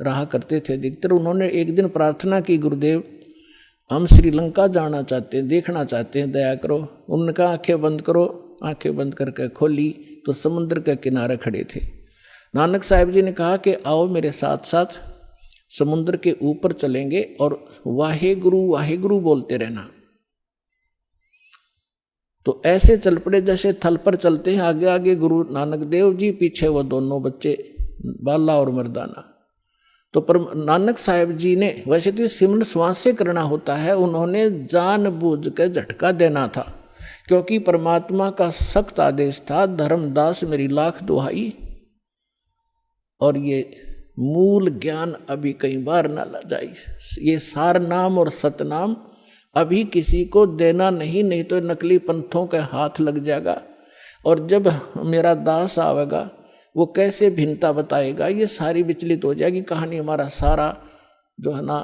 रहा करते थे अधिकतर। उन्होंने एक दिन प्रार्थना की, गुरुदेव हम श्रीलंका जाना चाहते हैं, देखना चाहते हैं, दया करो। उन्होंने कहा आंखें बंद करो। आंखें बंद करके खोली तो समुद्र के किनारे खड़े थे। नानक साहिब जी ने कहा कि आओ मेरे साथ साथ समुद्र के ऊपर चलेंगे और वाहे गुरु बोलते रहना। तो ऐसे चल पड़े जैसे थल पर चलते हैं, आगे आगे गुरु नानक देव जी, पीछे वो दोनों बच्चे बाला और मर्दाना। तो पर नानक साहिब जी ने, वैसे तो सिमरन श्वास से करना होता है, उन्होंने जानबूझ के झटका देना था, क्योंकि परमात्मा का सख्त आदेश था, धर्मदास मेरी लाख दुहाई। और ये मूल ज्ञान अभी कई बार ना ला जाए, ये सार नाम और सतनाम अभी किसी को देना नहीं तो नकली पंथों के हाथ लग जाएगा। और जब मेरा दास आवेगा वो कैसे भिन्नता बताएगा, ये सारी विचलित हो जाएगी कहानी। हमारा सारा जो है ना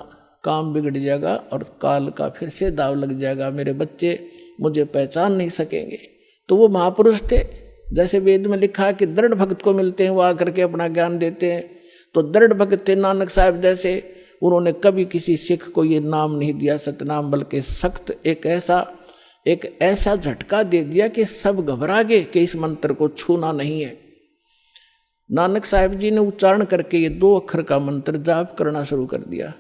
काम बिगड़ जाएगा और काल का फिर से दाव लग जाएगा। मेरे बच्चे मुझे पहचान नहीं सकेंगे। तो वो महापुरुष थे, जैसे वेद में लिखा है कि दृढ़ भक्त को मिलते हैं, वो आकर के अपना ज्ञान देते हैं। तो दृढ़ भक्त थे नानक साहिब जैसे। उन्होंने कभी किसी सिख को ये नाम नहीं दिया सतनाम, बल्कि सख्त एक ऐसा झटका दे दिया कि सब घबरा गए कि इस मंत्र को छूना नहीं है। नानक साहिब जी ने उच्चारण करके ये 2 अक्षर का मंत्र जाप करना शुरू कर दिया।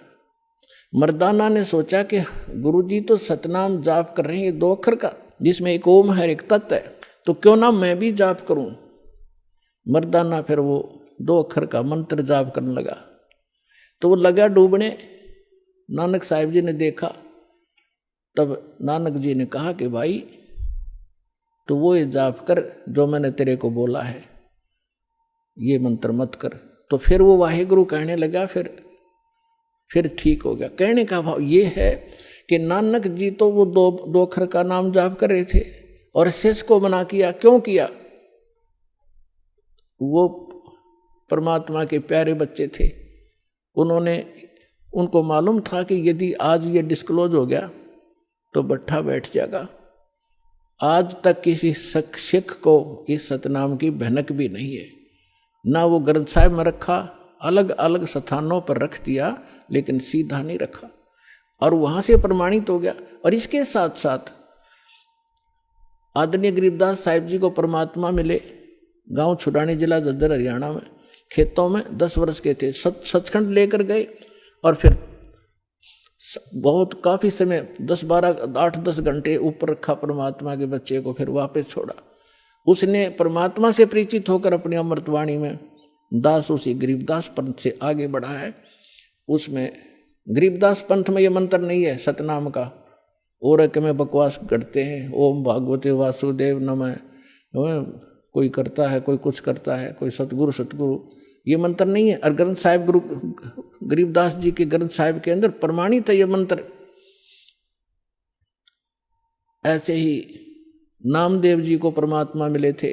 मर्दाना ने सोचा कि गुरुजी तो सतनाम जाप कर रहे हैं, ये 2 अक्षर का, जिसमें एक ओम है, एक तत् है, तो क्यों ना मैं भी जाप करूं। मर्दाना फिर वो 2 अक्षर का मंत्र जाप करने लगा। तो वो लगा डूबने। नानक साहिब जी ने देखा, तब नानक जी ने कहा कि भाई तो वो ये जाप कर जो मैंने तेरे को बोला है, ये मंत्र मत कर। तो फिर वो वाहेगुरु कहने लगा, फिर ठीक हो गया। कहने का भाव ये है कि नानक जी तो वो 2 अक्षर का नाम जाप कर रहे थे और शेष को मना किया। क्यों किया? वो परमात्मा के प्यारे बच्चे थे, उनको मालूम था कि यदि आज ये डिस्क्लोज हो गया तो बट्ठा बैठ जाएगा। आज तक किसी सिख को इस सतनाम की भनक भी नहीं है, ना वो ग्रंथ साहिब में रखा, अलग अलग स्थानों पर रख दिया, लेकिन सीधा नहीं रखा और वहां से प्रमाणित हो गया। और इसके साथ साथ आदरणीय गरीबदास साहिब जी को परमात्मा मिले गांव छुड़ानी, जिला झज्जर, हरियाणा में, खेतों में 10 वर्ष के थे। सचखंड लेकर गए और फिर बहुत काफी समय 8-10 घंटे ऊपर रखा परमात्मा के बच्चे को, फिर वापस छोड़ा। उसने परमात्मा से परिचित होकर अपनी अमृतवाणी में दास उसी गरीबदास पंथ से आगे बढ़ा है। उसमें गरीबदास पंथ में ये मंत्र नहीं है सतनाम का, और के में बकवास करते हैं, ओम भागवते वासुदेव नमः, कोई करता है, कोई कुछ करता है, कोई सतगुरु, ये मंत्र नहीं है। और ग्रंथ साहिब गुरु गरीबदास जी के ग्रंथ साहिब के अंदर प्रमाणित है ये मंत्र। ऐसे ही नामदेव जी को परमात्मा मिले थे,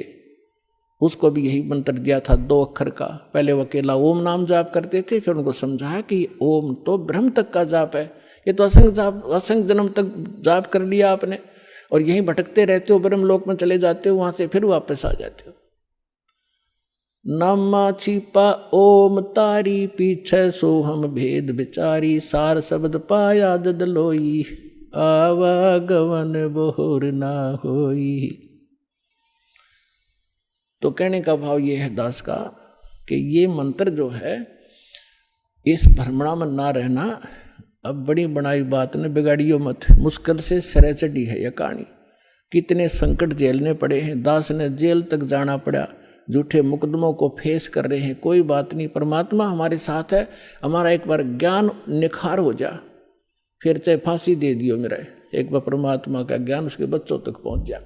उसको भी यही मंत्र दिया था 2 अक्षर का। पहले वो अकेला ओम नाम जाप करते थे, फिर उनको समझाया कि ओम तो ब्रह्म तक का जाप है, ये तो असंख्य जन्म तक जाप कर लिया आपने और यहीं भटकते रहते हो, ब्रह्मलोक में चले जाते हो, वहां से फिर वापस आ जाते हो। नामा छिपा ओम तारी, पीछे सो हम भेद विचारी, सार शब्द पाया जद लोई, आवागमन बोर ना होई। तो कहने का भाव ये है दास का कि ये मंत्र जो है, इस भ्रमणा में ना रहना। अब बड़ी बनाई बात ने बिगाड़ियो मत, मुश्किल से सिरे चढ़ी है यह कहानी। कितने संकट झेलने पड़े हैं, दास ने जेल तक जाना पड़ा, झूठे मुकदमों को फेस कर रहे हैं। कोई बात नहीं, परमात्मा हमारे साथ है। हमारा एक बार ज्ञान निखार हो जा, फिर चाहे फांसी दे दियो मेरा, एक बार परमात्मा का ज्ञान उसके बच्चों तक पहुंच जा।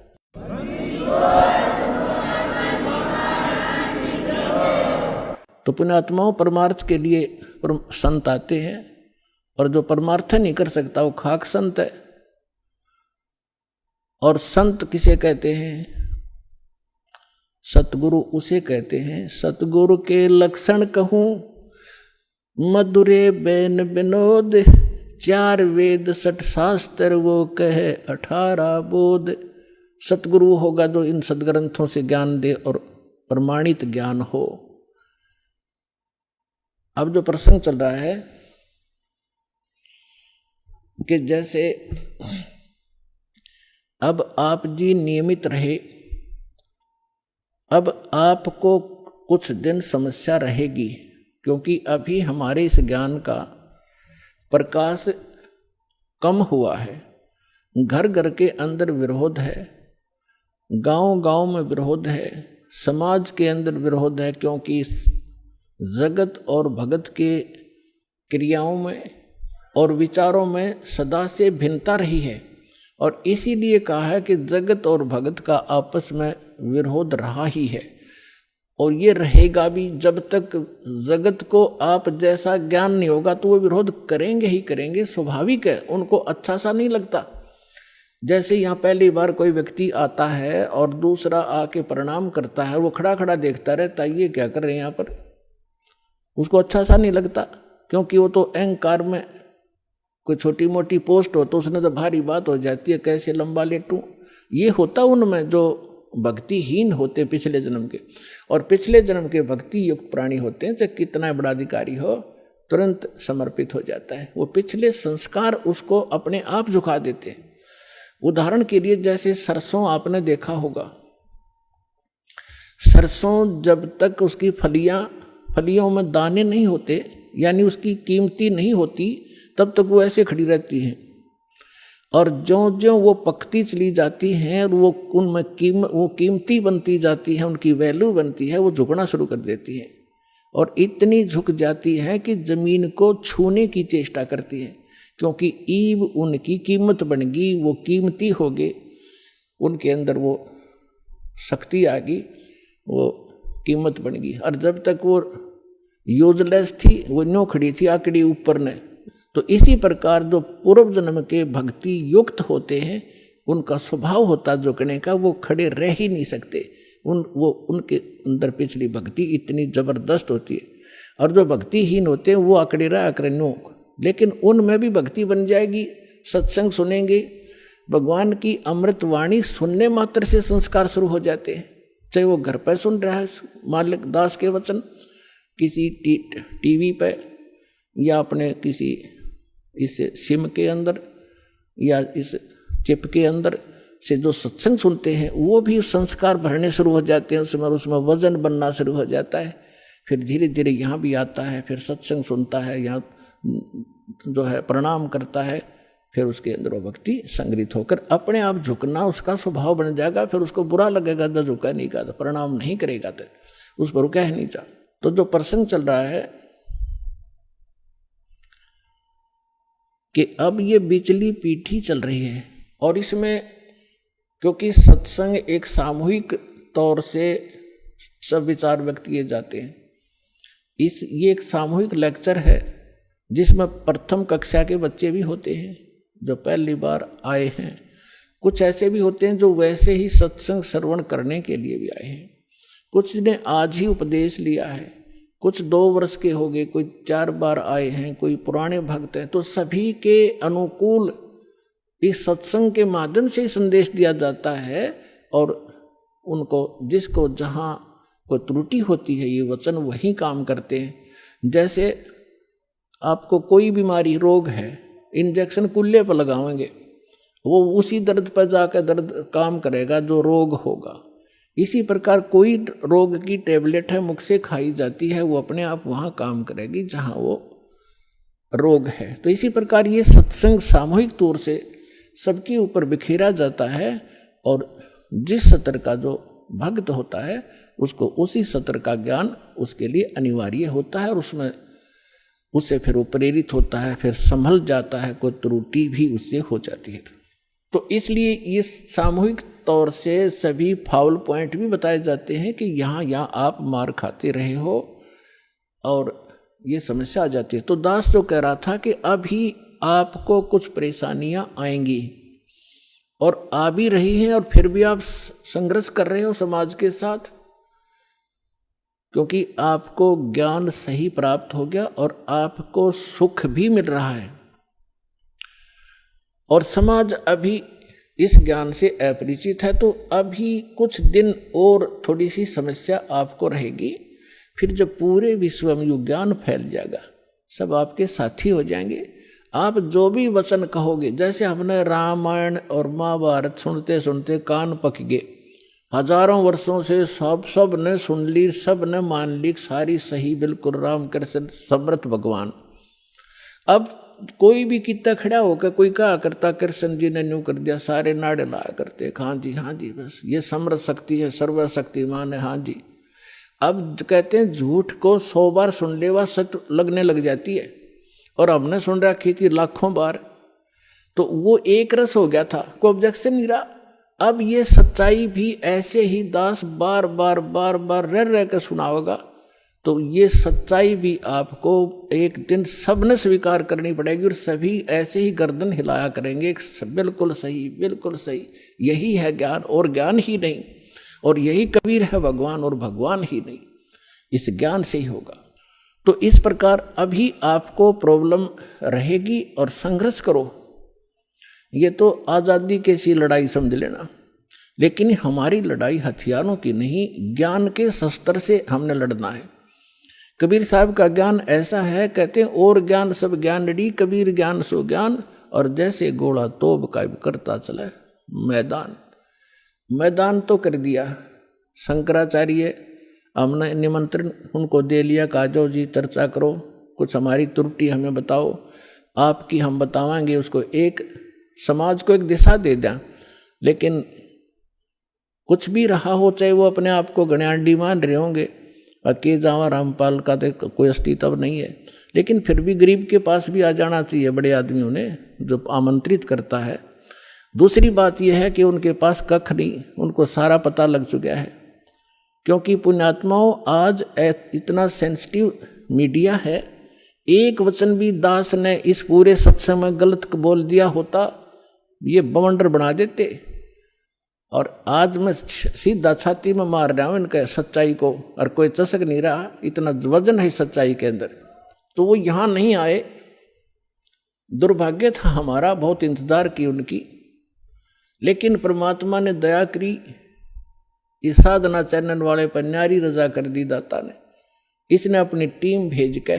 तो पुण्यात्माओं, परमार्थ के लिए संत आते हैं, और जो परमार्थ नहीं कर सकता वो खाक संत है। और संत किसे कहते हैं? सतगुरु उसे कहते हैं। सतगुरु के लक्षण कहूं, मधुरे बैन विनोद, 4 वेद 60 शास्त्र वो कहे 18 बोध। सतगुरु होगा जो इन सदग्रंथों से ज्ञान दे और प्रमाणित ज्ञान हो। अब जो प्रसंग चल रहा है कि जैसे अब आप जी नियमित रहे, अब आपको कुछ दिन समस्या रहेगी, क्योंकि अभी हमारे इस ज्ञान का प्रकाश कम हुआ है। घर घर के अंदर विरोध है, गांव गांव में विरोध है, समाज के अंदर विरोध है, क्योंकि जगत और भगत के क्रियाओं में और विचारों में सदा से भिन्नता रही है। और इसीलिए कहा है कि जगत और भगत का आपस में विरोध रहा ही है, और ये रहेगा भी। जब तक जगत को आप जैसा ज्ञान नहीं होगा तो वो विरोध करेंगे ही करेंगे, स्वाभाविक है, उनको अच्छा सा नहीं लगता। जैसे यहाँ पहली बार कोई व्यक्ति आता है और दूसरा आके प्रणाम करता है, वो खड़ा खड़ा देखता रहता है, ये क्या कर रहे हैं यहाँ पर, उसको अच्छा सा नहीं लगता, क्योंकि वो तो अहंकार में कोई छोटी मोटी पोस्ट हो तो उसने तो भारी बात हो जाती है, कैसे लंबा लेटूं। ये होता उनमें जो भक्तिहीन होते पिछले जन्म के, और पिछले जन्म के भक्ति युक्त प्राणी होते हैं, चाहे कितना बड़ा अधिकारी हो तुरंत समर्पित हो जाता है। वो पिछले संस्कार उसको अपने आप झुका देते हैं। उदाहरण के लिए जैसे सरसों आपने देखा होगा, सरसों जब तक उसकी फलियों में दाने नहीं होते, यानी उसकी कीमती नहीं होती, तब तक वो ऐसे खड़ी रहती है। और ज्यों ज्यों वो पकती चली जाती हैं और वो उनमें वो कीमती बनती जाती है, उनकी वैल्यू बनती है, वो झुकना शुरू कर देती है। और इतनी झुक जाती है कि जमीन को छूने की चेष्टा करती है, क्योंकि ईब उनकी कीमत बन गई, वो कीमती हो गए, उनके अंदर वो शक्ति आ गई, वो कीमत बन गई। और जब तक वो यूजलेस थी, वो न्यों खड़ी थी आकड़ी ऊपर ने। तो इसी प्रकार जो पूर्व जन्म के भक्ति युक्त होते हैं, उनका स्वभाव होता झुकने का, वो खड़े रह ही नहीं सकते। उनके अंदर पिछली भक्ति इतनी जबरदस्त होती है। और जो भक्तिहीन होते हैं वो आकड़े रहा न्यों, लेकिन उनमें भी भक्ति बन जाएगी। सत्संग सुनेंगे, भगवान की अमृत वाणी सुनने मात्र से संस्कार शुरू हो जाते हैं। चाहे वो घर पर सुन रहा है मालिक दास के वचन, किसी टीवी पे, या अपने किसी इस सिम के अंदर, या इस चिप के अंदर से जो सत्संग सुनते हैं, वो भी संस्कार भरने शुरू हो जाते हैं, उसमें वजन बनना शुरू हो जाता है। फिर धीरे धीरे यहाँ भी आता है, फिर सत्संग सुनता है, यहाँ जो है प्रणाम करता है, फिर उसके अंदर वो भक्ति संग्रहित होकर अपने आप झुकना उसका स्वभाव बन जाएगा। फिर उसको बुरा लगेगा तो झुका नहीं का, प्रणाम नहीं करेगा तो उस पर कह नहीं चाह। तो जो प्रसंग चल रहा है कि अब ये बिचली पीढ़ी चल रही है, और इसमें क्योंकि सत्संग एक सामूहिक तौर से सब विचार व्यक्त किए जाते हैं, ये एक सामूहिक लेक्चर है जिसमें प्रथम कक्षा के बच्चे भी होते हैं जो पहली बार आए हैं, कुछ ऐसे भी होते हैं जो वैसे ही सत्संग श्रवण करने के लिए भी आए हैं, कुछ ने आज ही उपदेश लिया है, कुछ 2 वर्ष के हो गए, कोई 4 बार आए हैं, कोई पुराने भक्त हैं। तो सभी के अनुकूल इस सत्संग के माध्यम से संदेश दिया जाता है और उनको जिसको जहाँ कोई त्रुटि होती है ये वचन वही काम करते हैं। जैसे आपको कोई बीमारी रोग है, इंजेक्शन कुल्ले पर लगाएंगे, वो उसी दर्द पर जाकर दर्द काम करेगा जो रोग होगा। इसी प्रकार कोई रोग की टेबलेट है, मुख से खाई जाती है, वो अपने आप वहाँ काम करेगी जहाँ वो रोग है। तो इसी प्रकार ये सत्संग सामूहिक तौर से सबके ऊपर बिखेरा जाता है और जिस सत्र का जो भक्त होता है उसको उसी सत्र का ज्ञान उसके लिए अनिवार्य होता है और उससे फिर वो प्रेरित होता है, फिर संभल जाता है, कोई त्रुटि भी उससे हो जाती है। तो इसलिए इस सामूहिक तौर से सभी फाउल पॉइंट भी बताए जाते हैं कि यहाँ आप मार खाते रहे हो और ये समस्या आ जाती है। तो दास जो कह रहा था कि अभी आपको कुछ परेशानियां आएंगी और आ भी रही हैं और फिर भी आप संघर्ष कर रहे हो समाज के साथ, क्योंकि आपको ज्ञान सही प्राप्त हो गया और आपको सुख भी मिल रहा है और समाज अभी इस ज्ञान से अपरिचित है। तो अभी कुछ दिन और थोड़ी सी समस्या आपको रहेगी, फिर जब पूरे विश्व में ज्ञान फैल जाएगा, सब आपके साथी हो जाएंगे। आप जो भी वचन कहोगे, जैसे हमने रामायण और महाभारत सुनते सुनते कान पक गए, हजारों वर्षों से सब ने सुन ली, सब ने मान ली, सारी सही बिल्कुल राम कृष्ण समर्थ भगवान। अब कोई भी कितना खड़ा होकर कोई कहा करता कृष्ण जी ने न्यू कर दिया, सारे नाड़े लाया करते, हाँ जी बस ये समर्थ शक्ति है, सर्वशक्तिमान है, हाँ जी। अब कहते हैं झूठ को 100 बार सुन ले वह सच लगने लग जाती है, और हमने सुन रखी थी लाखों बार, तो वो एक रस हो गया था, कोई ऑब्जेक्शन नहीं रहा। अब ये सच्चाई भी ऐसे ही दास बार बार रह कर सुनाओगा, तो ये सच्चाई भी आपको एक दिन सबने स्वीकार करनी पड़ेगी और सभी ऐसे ही गर्दन हिलाया करेंगे, बिल्कुल सही, यही है ज्ञान और ज्ञान ही नहीं, और यही कबीर है भगवान और भगवान ही नहीं, इस ज्ञान से ही होगा। तो इस प्रकार अभी आपको प्रॉब्लम रहेगी और संघर्ष करो, ये तो आज़ादी की सी लड़ाई समझ लेना, लेकिन हमारी लड़ाई हथियारों की नहीं, ज्ञान के शस्त्र से हमने लड़ना है। कबीर साहब का ज्ञान ऐसा है, कहते हैं और ज्ञान सब ज्ञानड़ी, कबीर ज्ञान सो ज्ञान, और जैसे घोड़ा तोब का करता चले मैदान तो कर दिया। शंकराचार्य हमने निमंत्रण उनको दे लिया, कहा जाओ जी चर्चा करो, कुछ हमारी त्रुटि हमें बताओ, आपकी हम बतावाएंगे, उसको एक समाज को एक दिशा दे दें। लेकिन कुछ भी रहा हो, चाहे वो अपने आप को गण्याडी मान रहे होंगे, अके जावा रामपाल का तो कोई अस्तित्व नहीं है, लेकिन फिर भी गरीब के पास भी आ जाना चाहिए बड़े आदमियों ने जो आमंत्रित करता है। दूसरी बात यह है कि उनके पास कख नहीं, उनको सारा पता लग चुका है, क्योंकि पुण्यात्माओं आज इतना सेंसिटिव मीडिया है, एक वचन भी दास ने इस पूरे सत्संग में गलत बोल दिया होता, ये बवंडर बना देते। और आज मैं सीधा छाती में मार रहा हूँ इनके सच्चाई को, और कोई चसक नहीं रहा, इतना वजन है सच्चाई के अंदर, तो वो यहाँ नहीं आए। दुर्भाग्य था हमारा, बहुत इंतजार की उनकी, लेकिन परमात्मा ने दया करी, इस साधना चैनल वाले पर न्यारी रजा कर दी दाता ने। इसने अपनी टीम भेज के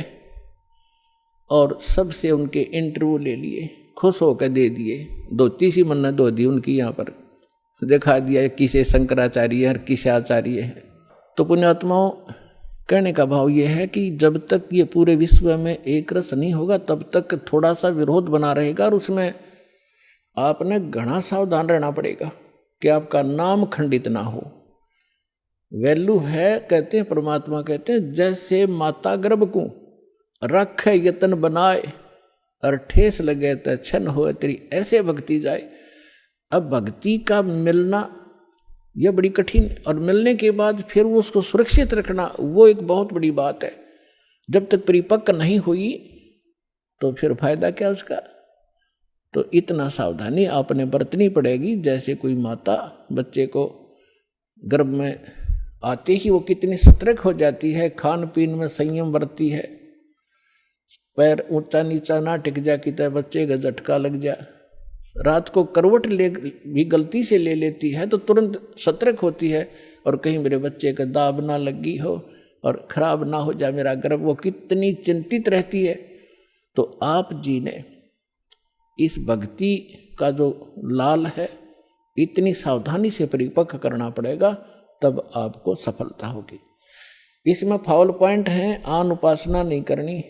और सबसे उनके इंटरव्यू ले लिए, खुश होकर दे दिए, धोती सी मन्नत धो दी उनकी, यहाँ पर दिखा दिया किसे शंकराचार्य है किसे आचार्य है। तो पुण्यात्माओं कहने का भाव यह है कि जब तक ये पूरे विश्व में एक रस नहीं होगा तब तक थोड़ा सा विरोध बना रहेगा, और उसमें आपने घना सावधान रहना पड़ेगा कि आपका नाम खंडित ना हो। वैल्यू है, कहते हैं परमात्मा कहते हैं, जैसे माता गर्भ को रखे यतन बनाए और ठेस लगे तो छन हो तेरी, ऐसे भक्ति जाए। अब भक्ति का मिलना यह बड़ी कठिन, और मिलने के बाद फिर वो उसको सुरक्षित रखना वो एक बहुत बड़ी बात है। जब तक परिपक्व नहीं हुई तो फिर फायदा क्या उसका। तो इतना सावधानी आपने बरतनी पड़ेगी, जैसे कोई माता बच्चे को गर्भ में आते ही वो कितनी सतर्क हो जाती है, खान पीन में संयम बरतती है, पैर ऊंचा नीचा ना टिक जा कि तय बच्चे का झटका लग जा, रात को करवट ले भी गलती से ले लेती है तो तुरंत सतर्क होती है और कहीं मेरे बच्चे का दाब ना लगी हो और खराब ना हो जाए मेरा गर्भ, वो कितनी चिंतित रहती है। तो आप जी ने इस भक्ति का जो लाल है इतनी सावधानी से परिपक्व करना पड़ेगा, तब आपको सफलता होगी। इसमें फाउल पॉइंट है, आन उपासना नहीं करनी,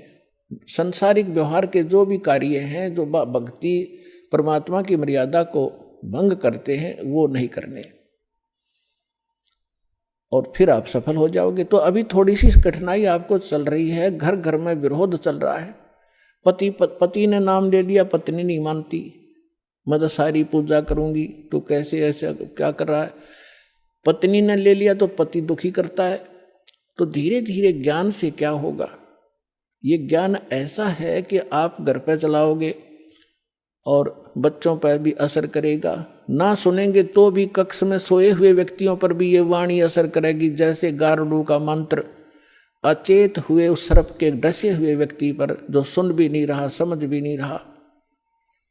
संसारिक व्यवहार के जो भी कार्य हैं जो भक्ति परमात्मा की मर्यादा को भंग करते हैं वो नहीं करने, और फिर आप सफल हो जाओगे। तो अभी थोड़ी सी कठिनाई आपको चल रही है, घर घर में विरोध चल रहा है, पति ने नाम ले लिया, पत्नी नहीं मानती, मैं तो सारी पूजा करूंगी, तो कैसे ऐसा क्या कर रहा है, पत्नी ने ले लिया तो पति दुखी करता है। तो धीरे धीरे ज्ञान से क्या होगा, ये ज्ञान ऐसा है कि आप घर पे चलाओगे और बच्चों पर भी असर करेगा, ना सुनेंगे तो भी कक्ष में सोए हुए व्यक्तियों पर भी ये वाणी असर करेगी, जैसे गारुड़ का मंत्र अचेत हुए उस सर्प के डसे हुए व्यक्ति पर जो सुन भी नहीं रहा, समझ भी नहीं रहा,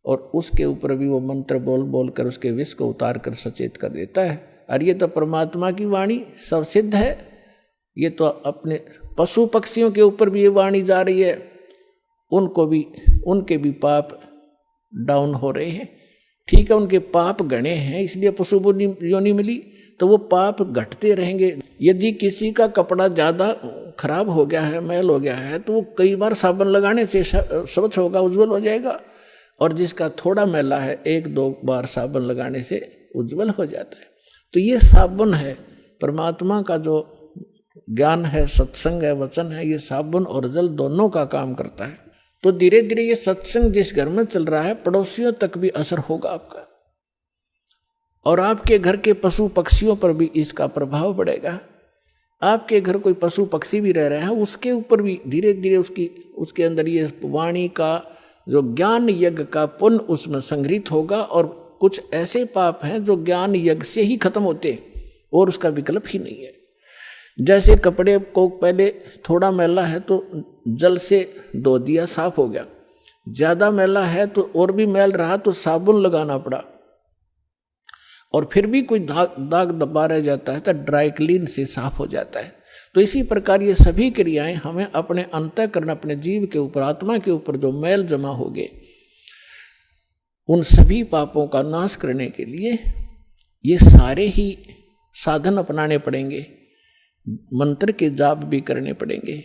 और उसके ऊपर भी वो मंत्र बोल बोल कर उसके विष को उतार कर सचेत कर देता है। और ये तो परमात्मा की वाणी सब सिद्ध है, ये तो अपने पशु पक्षियों के ऊपर भी ये वाणी जा रही है, उनको भी, उनके भी पाप डाउन हो रहे हैं। ठीक है, उनके पाप गणे हैं इसलिए पशु योनि मिली, तो वो पाप घटते रहेंगे। यदि किसी का कपड़ा ज़्यादा खराब हो गया है, मैल हो गया है, तो वो कई बार साबुन लगाने से स्वच्छ होगा, उज्जवल हो जाएगा, और जिसका थोड़ा मैला है एक दो बार साबुन लगाने से उज्जवल हो जाता है। तो ये साबुन है, परमात्मा का जो ज्ञान है, सत्संग है, वचन है, ये साबुन और जल दोनों का काम करता है। तो धीरे धीरे ये सत्संग जिस घर में चल रहा है पड़ोसियों तक भी असर होगा आपका, और आपके घर के पशु पक्षियों पर भी इसका प्रभाव पड़ेगा। आपके घर कोई पशु पक्षी भी रह रहा है उसके ऊपर भी धीरे धीरे उसके अंदर ये वाणी का जो ज्ञान यज्ञ का पुण्य उसमें संग्रहित होगा, और कुछ ऐसे पाप हैं जो ज्ञान यज्ञ से ही खत्म होते और उसका विकल्प ही नहीं है। जैसे कपड़े को पहले थोड़ा मैला है तो जल से धो दिया, साफ हो गया, ज्यादा मैला है तो और भी मैल रहा तो साबुन लगाना पड़ा, और फिर भी कोई दाग दबा रह जाता है तो ड्राई क्लीन से साफ हो जाता है। तो इसी प्रकार ये सभी क्रियाएं हमें अपने अंतःकरण, अपने जीव के ऊपर, आत्मा के ऊपर जो मैल जमा हो गए, उन सभी पापों का नाश करने के लिए ये सारे ही साधन अपनाने पड़ेंगे, मंत्र के जाप भी करने पड़ेंगे,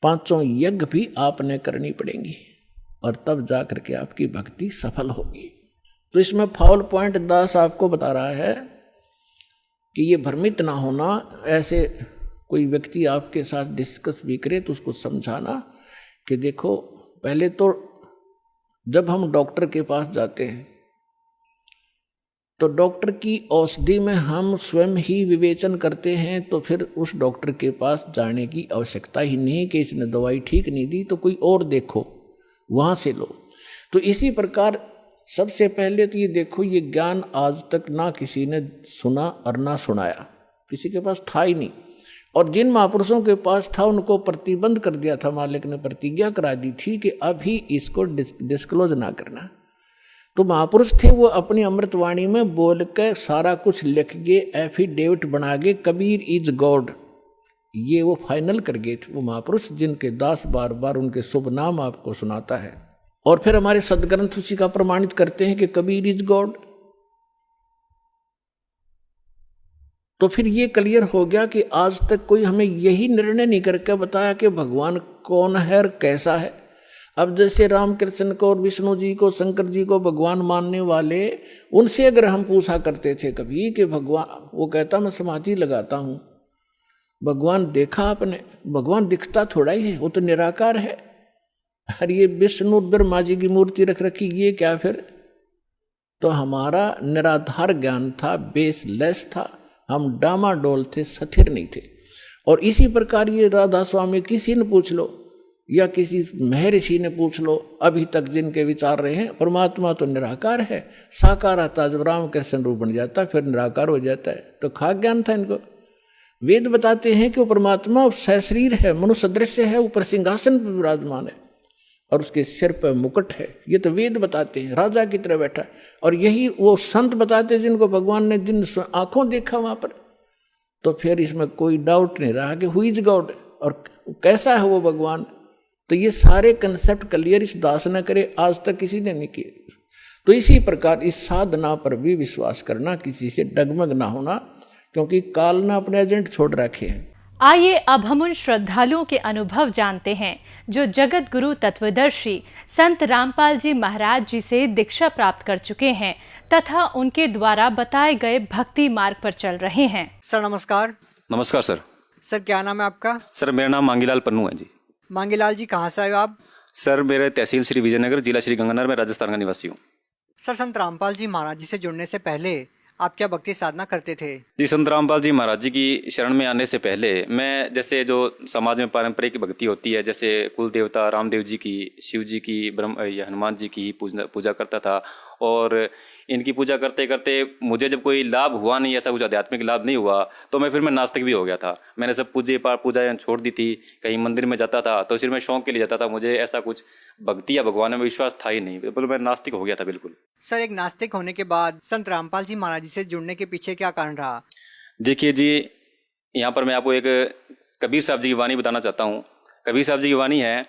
पांचों यज्ञ भी आपने करनी पड़ेंगी, और तब जा करके आपकी भक्ति सफल होगी। तो इसमें फाउल पॉइंट दास आपको बता रहा है कि ये भ्रमित ना होना, ऐसे कोई व्यक्ति आपके साथ डिस्कस भी करे तो उसको समझाना कि देखो, पहले तो जब हम डॉक्टर के पास जाते हैं तो डॉक्टर की औषधि में हम स्वयं ही विवेचन करते हैं, तो फिर उस डॉक्टर के पास जाने की आवश्यकता ही नहीं कि इसने दवाई ठीक नहीं दी तो कोई और देखो, वहाँ से लो। तो इसी प्रकार सबसे पहले तो ये देखो, ये ज्ञान आज तक ना किसी ने सुना और ना सुनाया, किसी के पास था ही नहीं, और जिन महापुरुषों के पास था उनको प्रतिबंध कर दिया था, मालिक ने प्रतिज्ञा करा दी थी कि अभी इसको डिस्क्लोज ना करना। तो महापुरुष थे, वो अपनी अमृतवाणी में बोल के सारा कुछ लिख गए, एफिडेविट बना गए, कबीर इज गॉड, ये वो फाइनल कर गए थे वो महापुरुष, जिनके दास बार बार उनके शुभ नाम आपको सुनाता है। और फिर हमारे सदग्रंथ उसी का प्रमाणित करते हैं कि कबीर इज गॉड। तो फिर ये क्लियर हो गया कि आज तक कोई हमें यही निर्णय नहीं करके बताया कि भगवान कौन है और कैसा है। अब जैसे रामकृष्ण को और विष्णु जी को, शंकर जी को भगवान मानने वाले, उनसे अगर हम पूछा करते थे कभी कि भगवान, वो कहता मैं समाधि लगाता हूँ, भगवान देखा आपने? भगवान दिखता थोड़ा ही है, वो तो निराकार है। अरे ये विष्णु ब्रह्मा जी की मूर्ति रख रखी, ये क्या फिर? तो हमारा निराधार ज्ञान था, बेसलेस था, हम डामाडोल थे, स्थिर नहीं थे। और इसी प्रकार ये राधा स्वामी किसी ने पूछ लो या किसी महर्षि ने पूछ लो, अभी तक जिनके विचार रहे हैं, परमात्मा तो निराकार है, साकार आता जब रामकृष्ण रूप बन जाता फिर निराकार हो जाता है। तो खाक ज्ञान था इनको। वेद बताते हैं कि वो परमात्मा सशरीर है, मनुष्य दृश्य है, ऊपर सिंहासन पर विराजमान है और उसके सिर पर मुकुट है। ये तो वेद बताते हैं, राजा की तरह बैठा। और यही वो संत बताते हैं जिनको भगवान ने जिन आंखों देखा वहां पर। तो फिर इसमें कोई डाउट नहीं रहा कि हु इज गॉड और कैसा है वो भगवान। तो ये सारे कंसेप्ट क्लियर इस दास ने करे, आज तक किसी ने नहीं किए। तो इसी प्रकार इस साधना पर भी विश्वास करना, किसी से डगमग ना होना, क्योंकि काल ने अपने एजेंट छोड़ रखे हैं। आइए अब हम उन श्रद्धालुओं के अनुभव जानते हैं जो जगत गुरु तत्वदर्शी संत रामपाल जी महाराज जी से दीक्षा प्राप्त कर चुके हैं तथा उनके द्वारा बताए गए भक्ति मार्ग पर चल रहे हैं। सर नमस्कार। नमस्कार सर। सर क्या नाम है आपका? सर मेरा नाम मांगीलाल पन्नू है जी। मांगीलाल जी कहाँ से आए हो आप? सर मेरे तहसील श्री विजयनगर, जिला श्री गंगानगर में राजस्थान का निवासी हूँ। सर संत रामपाल जी महाराज जी से जुड़ने से पहले आप क्या भक्ति साधना करते थे? जी, संत रामपाल जी महाराज जी की शरण में आने से पहले मैं, जैसे जो समाज में पारंपरिक भक्ति होती है, जैसे कुल देवता रामदेव जी की, शिव जी की, हनुमान जी की पूजा करता था। और इनकी पूजा करते करते मुझे जब कोई लाभ हुआ नहीं, ऐसा कुछ आध्यात्मिक लाभ नहीं हुआ, तो मैं नास्तिक भी हो गया था। मैंने सब पूजा छोड़ दी थी। कहीं मंदिर में जाता था तो सिर्फ मैं शौक के लिए जाता था, मुझे ऐसा कुछ भक्ति या भगवान में विश्वास था ही नहीं। बिल्कुल मैं नास्तिक हो गया था बिल्कुल। सर एक नास्तिक होने के बाद संत रामपाल जी महाराज जी से जुड़ने के पीछे क्या कारण रहा? देखिए जी, यहाँ पर मैं आपको एक कबीर साहब जी की वाणी बताना चाहता हूँ। कबीर साहब जी की वाणी है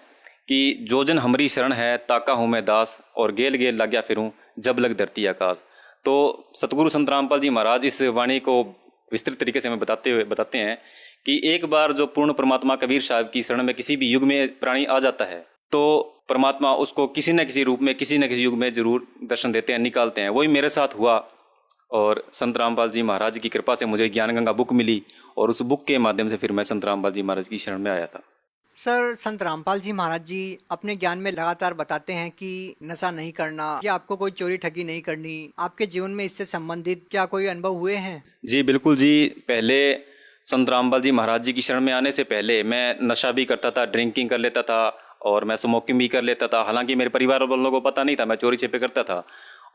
कि जो जन हमरी शरण है ताका हूँ मैं दास, और गेल गेल लाग्या फिरूं जब लग धरती आकाश। तो सतगुरु संत रामपाल जी महाराज इस वाणी को विस्तृत तरीके से हमें बताते हैं कि एक बार जो पूर्ण परमात्मा कबीर साहब की शरण में किसी भी युग में प्राणी आ जाता है तो परमात्मा उसको किसी न किसी रूप में, किसी न किसी युग में जरूर दर्शन देते हैं, निकालते हैं। वही मेरे साथ हुआ और संत रामपाल जी महाराज की कृपा से मुझे ज्ञान गंगा बुक मिली और उस बुक के माध्यम से फिर मैं संत रामपाल जी महाराज की शरण में आया था। सर संत रामपाल जी महाराज जी अपने ज्ञान में लगातार बताते हैं कि नशा नहीं करना या आपको कोई चोरी ठगी नहीं करनी। आपके जीवन में इससे संबंधित क्या कोई अनुभव हुए हैं? जी बिल्कुल जी। पहले संत रामपाल जी महाराज जी की शरण में आने से पहले मैं नशा भी करता था, ड्रिंकिंग कर लेता था और मैं स्मोकिंग भी कर लेता था। हालांकि मेरे परिवार वालों को पता नहीं था, मैं चोरी छिपे करता था।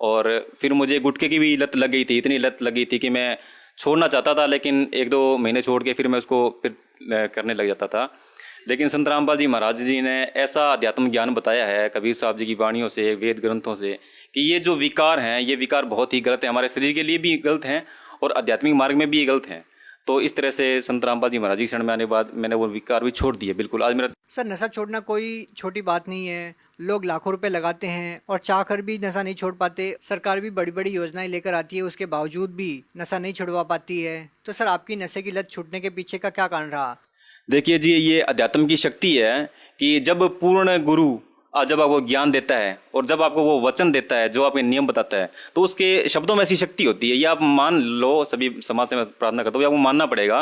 और फिर मुझे गुटखे की भी लत लग गई थी, इतनी लत लगी थी कि मैं छोड़ना चाहता था, लेकिन 1-2 महीने छोड़ के फिर मैं उसको फिर करने लग जाता था। लेकिन संत रामपाल जी महाराज जी ने ऐसा अध्यात्म ज्ञान बताया है कबीर साहब जी की वाणियों से, वेद ग्रंथों से, कि ये जो विकार हैं ये विकार बहुत ही गलत है, हमारे शरीर के लिए भी गलत हैं और आध्यात्मिक मार्ग में भी ये गलत हैं। तो इस तरह से संत रामपाल जी महाराज जी शरण में आने के बाद मैंने वो विकार भी छोड़ दिए बिल्कुल। आज मेरा सर नशा छोड़ना कोई छोटी बात नहीं है। लोग लाखों रुपए लगाते हैं और चाह कर भी नशा नहीं छोड़ पाते। सरकार भी बड़ी बड़ी योजनाएं लेकर आती है, उसके बावजूद भी नशा नहीं छुड़वा पाती है। तो सर आपकी नशे की लत छूटने के पीछे का क्या कारण रहा? देखिए जी, ये अध्यात्म की शक्ति है कि जब पूर्ण गुरु जब आपको ज्ञान देता है और जब आपको वो वचन देता है जो आपके नियम बताता है, तो उसके शब्दों में ऐसी शक्ति होती है। ये आप मान लो, सभी समाज से मैं प्रार्थना करता हूँ, आपको मानना पड़ेगा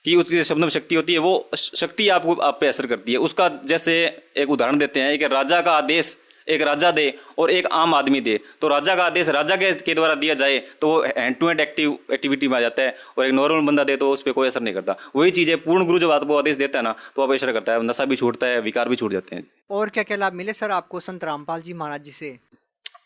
कि उसके शब्दों में शक्ति होती है। वो शक्ति आपको आप पे असर करती है। उसका जैसे एक उदाहरण देते हैं, एक राजा का आदेश एक राजा दे और एक आम आदमी दे, तो राजा का आदेश राजा के द्वारा दिया जाए तो वो हैंड टू हैंड एक्टिविटी में आ जाता है, और एक नॉर्मल बंदा दे तो उस पर कोई असर नहीं करता। वही चीज़ है, पूर्ण गुरु जब आपको आदेश देता है ना तो आप असर करता है, नशा भी छूटता है, विकार भी छूट जाते हैं। और क्या क्या लाभ मिले सर आपको संत रामपाल जी महाराज जी से?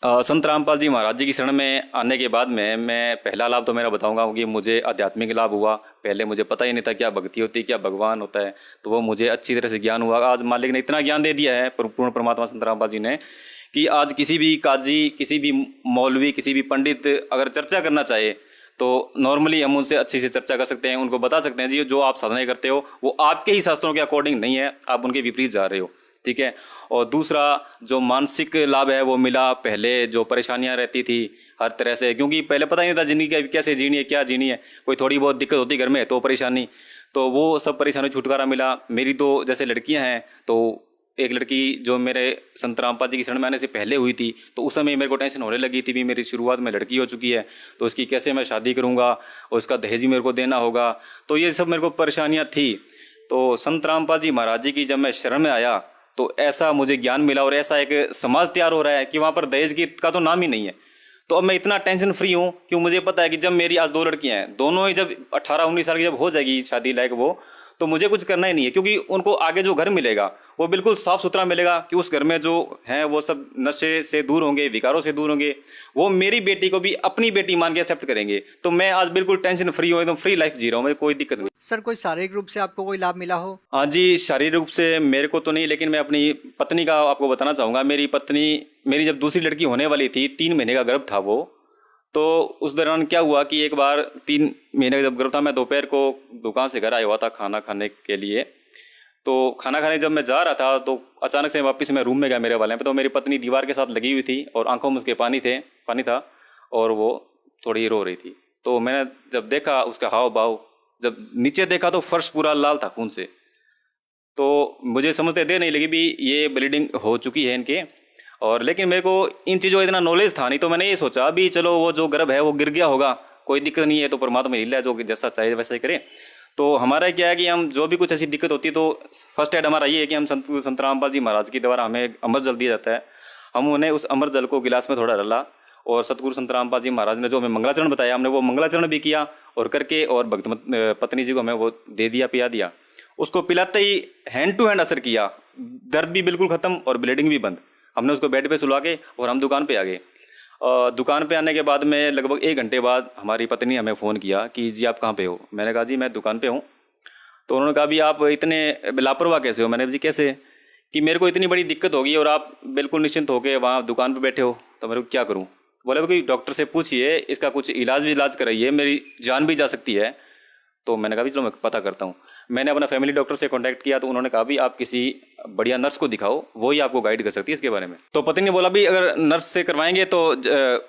संत रामपाल जी महाराज जी की शरण में आने के बाद में मैं पहला लाभ तो मेरा बताऊंगा कि मुझे आध्यात्मिक लाभ हुआ। पहले मुझे पता ही नहीं था क्या भक्ति होती है, क्या भगवान होता है, तो वो मुझे अच्छी तरह से ज्ञान हुआ। आज मालिक ने इतना ज्ञान दे दिया है पूर्ण परमात्मा संत रामपाल जी ने कि आज किसी भी काजी, किसी भी मौलवी, किसी भी पंडित अगर चर्चा करना चाहे तो नॉर्मली हम उनसे अच्छी से चर्चा कर सकते हैं, उनको बता सकते हैं जी जो आप साधना करते हो वो आपके ही शास्त्रों के अकॉर्डिंग नहीं है, आप उनके विपरीत जा रहे हो, ठीक है। और दूसरा जो मानसिक लाभ है वो मिला। पहले जो परेशानियां रहती थी हर तरह से, क्योंकि पहले पता ही नहीं था जिंदगी कैसे जीनी है, क्या जीनी है, कोई थोड़ी बहुत दिक्कत होती घर में तो परेशानी, तो वो सब परेशानी छुटकारा मिला। मेरी तो जैसे लड़कियां हैं, तो एक लड़की जो मेरे संत रामपाल जी की शरण में आने से पहले हुई थी, तो उस समय मेरे को टेंशन होने लगी थी भी मेरी शुरुआत में लड़की हो चुकी है तो उसकी कैसे मैं शादी करूँगा और उसका दहेज भी मेरे को देना होगा, तो ये सब मेरे को परेशानियाँ थी। तो संत रामपाल जी महाराज जी की जब मैं शरण में आया तो ऐसा मुझे ज्ञान मिला और ऐसा एक समाज तैयार हो रहा है कि वहाँ पर दहेज की का तो नाम ही नहीं है। तो अब मैं इतना टेंशन फ्री हूँ कि मुझे पता है कि जब मेरी आज 2 लड़कियाँ हैं, दोनों ही जब 18-19 साल की जब हो जाएगी शादी लायक वो, तो मुझे कुछ करना ही नहीं है, क्योंकि उनको आगे जो घर मिलेगा वो बिल्कुल साफ सुथरा मिलेगा, कि उस घर में जो हैं वो सब नशे से दूर होंगे, विकारों से दूर होंगे, वो मेरी बेटी को भी अपनी बेटी मान के एक्सेप्ट करेंगे। तो मैं आज बिल्कुल टेंशन फ्री हूँ, एकदम फ्री लाइफ जी रहा हूँ, मुझे कोई दिक्कत नहीं। सर कोई शारीरिक रूप से आपको कोई लाभ मिला हो? हाँ जी, शारीरिक रूप से मेरे को तो नहीं, लेकिन मैं अपनी पत्नी का आपको बताना चाहूँगा। मेरी पत्नी, मेरी जब दूसरी लड़की होने वाली थी, 3 महीने का गर्भ था वो, तो उस दौरान क्या हुआ कि एक बार 3 महीने का जब गर्भ था, मैं दोपहर को दुकान से घर आया हुआ था खाना खाने के लिए। तो खाना खाने जब मैं जा रहा था तो अचानक से वापस मैं रूम में गया मेरे वाले पे, तो मेरी पत्नी दीवार के साथ लगी हुई थी और आंखों में उसके पानी था और वो थोड़ी रो रही थी। तो मैंने जब देखा उसका हाव भाव, जब नीचे देखा तो फर्श पूरा लाल था खून से। तो मुझे समझते देर नहीं लगी भी ये ब्लीडिंग हो चुकी है इनके, और लेकिन मेरे को इन चीज़ों का इतना नॉलेज था नहीं, तो मैंने ये सोचा अभी चलो वो जो गर्भ है वो गिर गया होगा, कोई दिक्कत नहीं है, तो परमात्मा लीला है, जो जैसा चाहे वैसा ही करे। तो हमारा क्या है कि हम जो भी कुछ ऐसी दिक्कत होती है तो फर्स्ट एड हमारा ये है कि हम संत रामपाल जी महाराज के द्वारा हमें अमर जल दिया जाता है। हम उन्हें उस अमर जल को गिलास में थोड़ा डाला, और सतगुरु संत रामपाल जी महाराज ने जो हमें मंगलाचरण बताया, हमने वो मंगलाचरण भी किया और करके, और भक्त पत्नी जी को हमें वो दे दिया, पिया दिया। उसको पिलाते ही हैंड टू हैंड असर किया, दर्द भी बिल्कुल खत्म और ब्लीडिंग भी बंद। हमने उसको बेड पे सुला के और हम दुकान पे आ गए। दुकान पे आने के बाद में लगभग 1 घंटे बाद हमारी पत्नी हमें फ़ोन किया कि जी आप कहाँ पे हो। मैंने कहा जी मैं दुकान पे हूँ। तो उन्होंने कहा भी आप इतने लापरवाह कैसे हो। मैंने जी कैसे, कि मेरे को इतनी बड़ी दिक्कत होगी और आप बिल्कुल निश्चिंत होकर वहाँ दुकान पर बैठे हो, तो मेरे को क्या करूँ। बोले भाई डॉक्टर से पूछिए, इसका कुछ इलाज कराइए, मेरी जान भी जा सकती है। तो मैंने कहा भी चलो मैं पता करता हूँ। मैंने अपना फैमिली डॉक्टर से कांटेक्ट किया, तो उन्होंने कहा भी आप किसी बढ़िया नर्स को दिखाओ, वो ही आपको गाइड कर सकती है इसके बारे में। तो पत्नी ने बोला भी अगर नर्स से करवाएंगे तो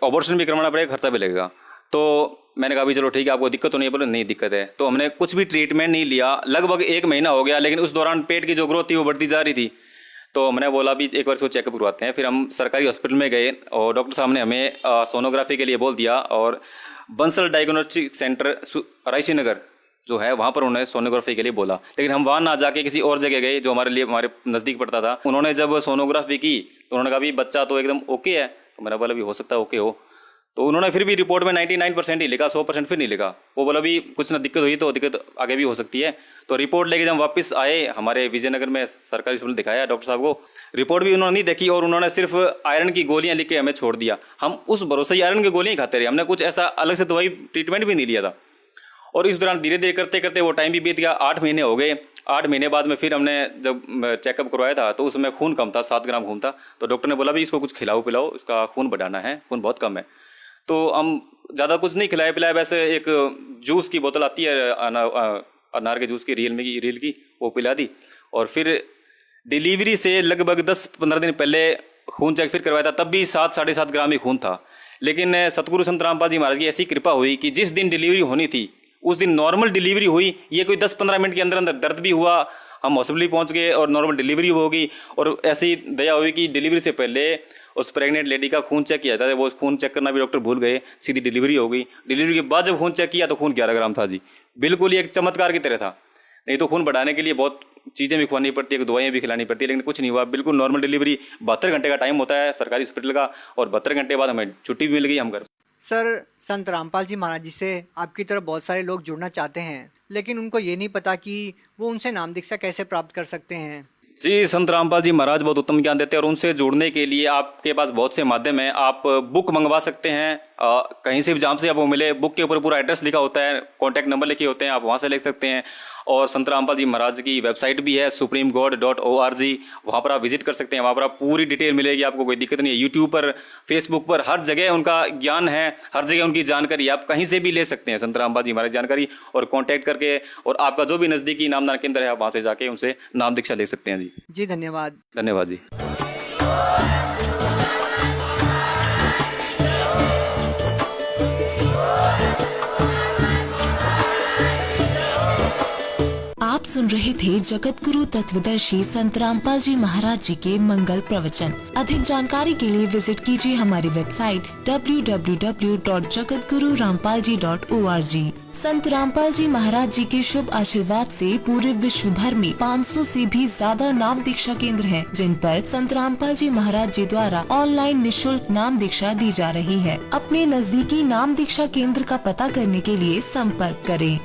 ऑपरेशन भी करवाना पड़ेगा, खर्चा भी लगेगा। तो मैंने कहा भी चलो ठीक है, आपको दिक्कत तो नहीं है। बोले नहीं दिक्कत है। तो हमने कुछ भी ट्रीटमेंट नहीं लिया, लगभग 1 महीना हो गया, लेकिन उस दौरान पेट की जो ग्रोथ थी वो बढ़ती जा रही थी। तो हमने बोला भी एक बार इसको चेकअप करवाते हैं। फिर हम सरकारी हॉस्पिटल में गए और डॉक्टर साहब ने हमें सोनोग्राफी के लिए बोल दिया, और बंसल डायग्नोस्टिक सेंटर रायसी नगर जो है वहाँ पर उन्होंने सोनोग्राफी के लिए बोला। लेकिन हम वहाँ ना जाके किसी और जगह गए जो हमारे नज़दीक पड़ता था। उन्होंने जब सोनोग्राफी की तो उन्होंने कहा भी बच्चा तो एकदम ओके है। तो मैंने बोला भी हो सकता है ओके हो। तो उन्होंने फिर भी रिपोर्ट में 99% ही लिखा, 100% फिर नहीं लिखा। वो बोला भी कुछ ना दिक्कत हुई तो दिक्कत आगे भी हो सकती है। तो रिपोर्ट लेके जब वापस आए, हमारे विजयनगर में सरकारी हॉस्पिटल दिखाया डॉक्टर साहब को, रिपोर्ट भी उन्होंने नहीं देखी और उन्होंने सिर्फ आयरन की गोलियां लिख के हमें छोड़ दिया। हम उस भरोसे ही आयरन की गोलियां खाते रहे, हमने कुछ ऐसा अलग से दवाई ट्रीटमेंट भी नहीं लिया था। और इस दौरान धीरे धीरे करते करते वो टाइम भी बीत गया, 8 महीने हो गए। 8 महीने बाद में फिर हमने जब चेकअप करवाया था तो उसमें खून कम था, 7 ग्राम खून था। तो डॉक्टर ने बोला भी इसको कुछ खिलाओ पिलाओ, इसका खून बढ़ाना है, खून बहुत कम है। तो हम ज़्यादा कुछ नहीं खिलाया पिलाया, वैसे एक जूस की बोतल आती है अनार के जूस की, रील की वो पिला दी। और फिर डिलीवरी से लगभग 10-15 दिन पहले खून चेक फिर करवाया था, तब भी 7-7.5 ग्राम ही खून था। लेकिन सतगुरु संत रामपाल जी महाराज की ऐसी कृपा हुई कि जिस दिन डिलीवरी होनी थी उस दिन नॉर्मल डिलीवरी हुई। ये कोई 10-15 मिनट के अंदर अंदर दर्द भी हुआ, हम हॉस्पिटल पहुंच गए और नॉर्मल डिलीवरी होगी। और ऐसी दया हुई कि डिलीवरी से पहले उस प्रेग्नेंट लेडी का खून चेक किया था, वो खून चेक करना भी डॉक्टर भूल गए, सीधी डिलीवरी हो गई। डिलीवरी के बाद जब खून चेक किया तो खून 11 ग्राम था जी, बिल्कुल ही एक चमत्कार की तरह था। नहीं तो खून बढ़ाने के लिए बहुत चीज़ें भी खुआनी पड़ती है, दवाइयाँ भी खिलानी पड़ती है, लेकिन कुछ नहीं हुआ, बिल्कुल नॉर्मल डिलीवरी। 72 घंटे का टाइम होता है सरकारी हॉस्पिटल का, और 72 घंटे बाद हमें छुट्टी भी मिल गई, हम घर। सर संत रामपाल जी महाराज जी से आपकी तरफ बहुत सारे लोग जुड़ना चाहते हैं, लेकिन उनको ये नहीं पता कि वो उनसे नाम दीक्षा कैसे प्राप्त कर सकते हैं। जी, संत रामपाल जी महाराज बहुत उत्तम ज्ञान देते हैं, और उनसे जुड़ने के लिए आपके पास बहुत से माध्यम हैं। आप बुक मंगवा सकते हैं कहीं से भी, जहाँ से आपको मिले। बुक के ऊपर पूरा एड्रेस लिखा होता है, कॉन्टैक्ट नंबर लिखे होते हैं, आप वहाँ से ले सकते हैं। और संत रामपाल जी महाराज की वेबसाइट भी है supremegod.org, वहाँ पर आप विजिट कर सकते हैं। वहाँ पर आप पूरी डिटेल मिलेगी, आपको कोई दिक्कत नहीं है। यूट्यूब पर, फेसबुक पर, हर जगह उनका ज्ञान है, हर जगह उनकी जानकारी आप कहीं से भी ले सकते हैं, संत रामपाल जी महाराज जानकारी, और कॉन्टैक्ट करके। और आपका जो भी नज़दीकी नामदान केंद्र है आप वहाँ से जाके उनसे नाम दीक्षा ले सकते हैं। जी धन्यवाद। धन्यवाद जी। आप सुन रहे थे जगत गुरु तत्वदर्शी संत रामपाल जी महाराज जी के मंगल प्रवचन। अधिक जानकारी के लिए विजिट कीजिए हमारी वेबसाइट www.jagatgururampalji.org। संत रामपाल जी महाराज जी के शुभ आशीर्वाद से पूरे विश्व भर में 500 से भी ज्यादा नाम दीक्षा केंद्र हैं, जिन पर संत रामपाल जी महाराज जी द्वारा ऑनलाइन निशुल्क नाम दीक्षा दी जा रही है। अपने नजदीकी नाम दीक्षा केंद्र का पता करने के लिए संपर्क करें।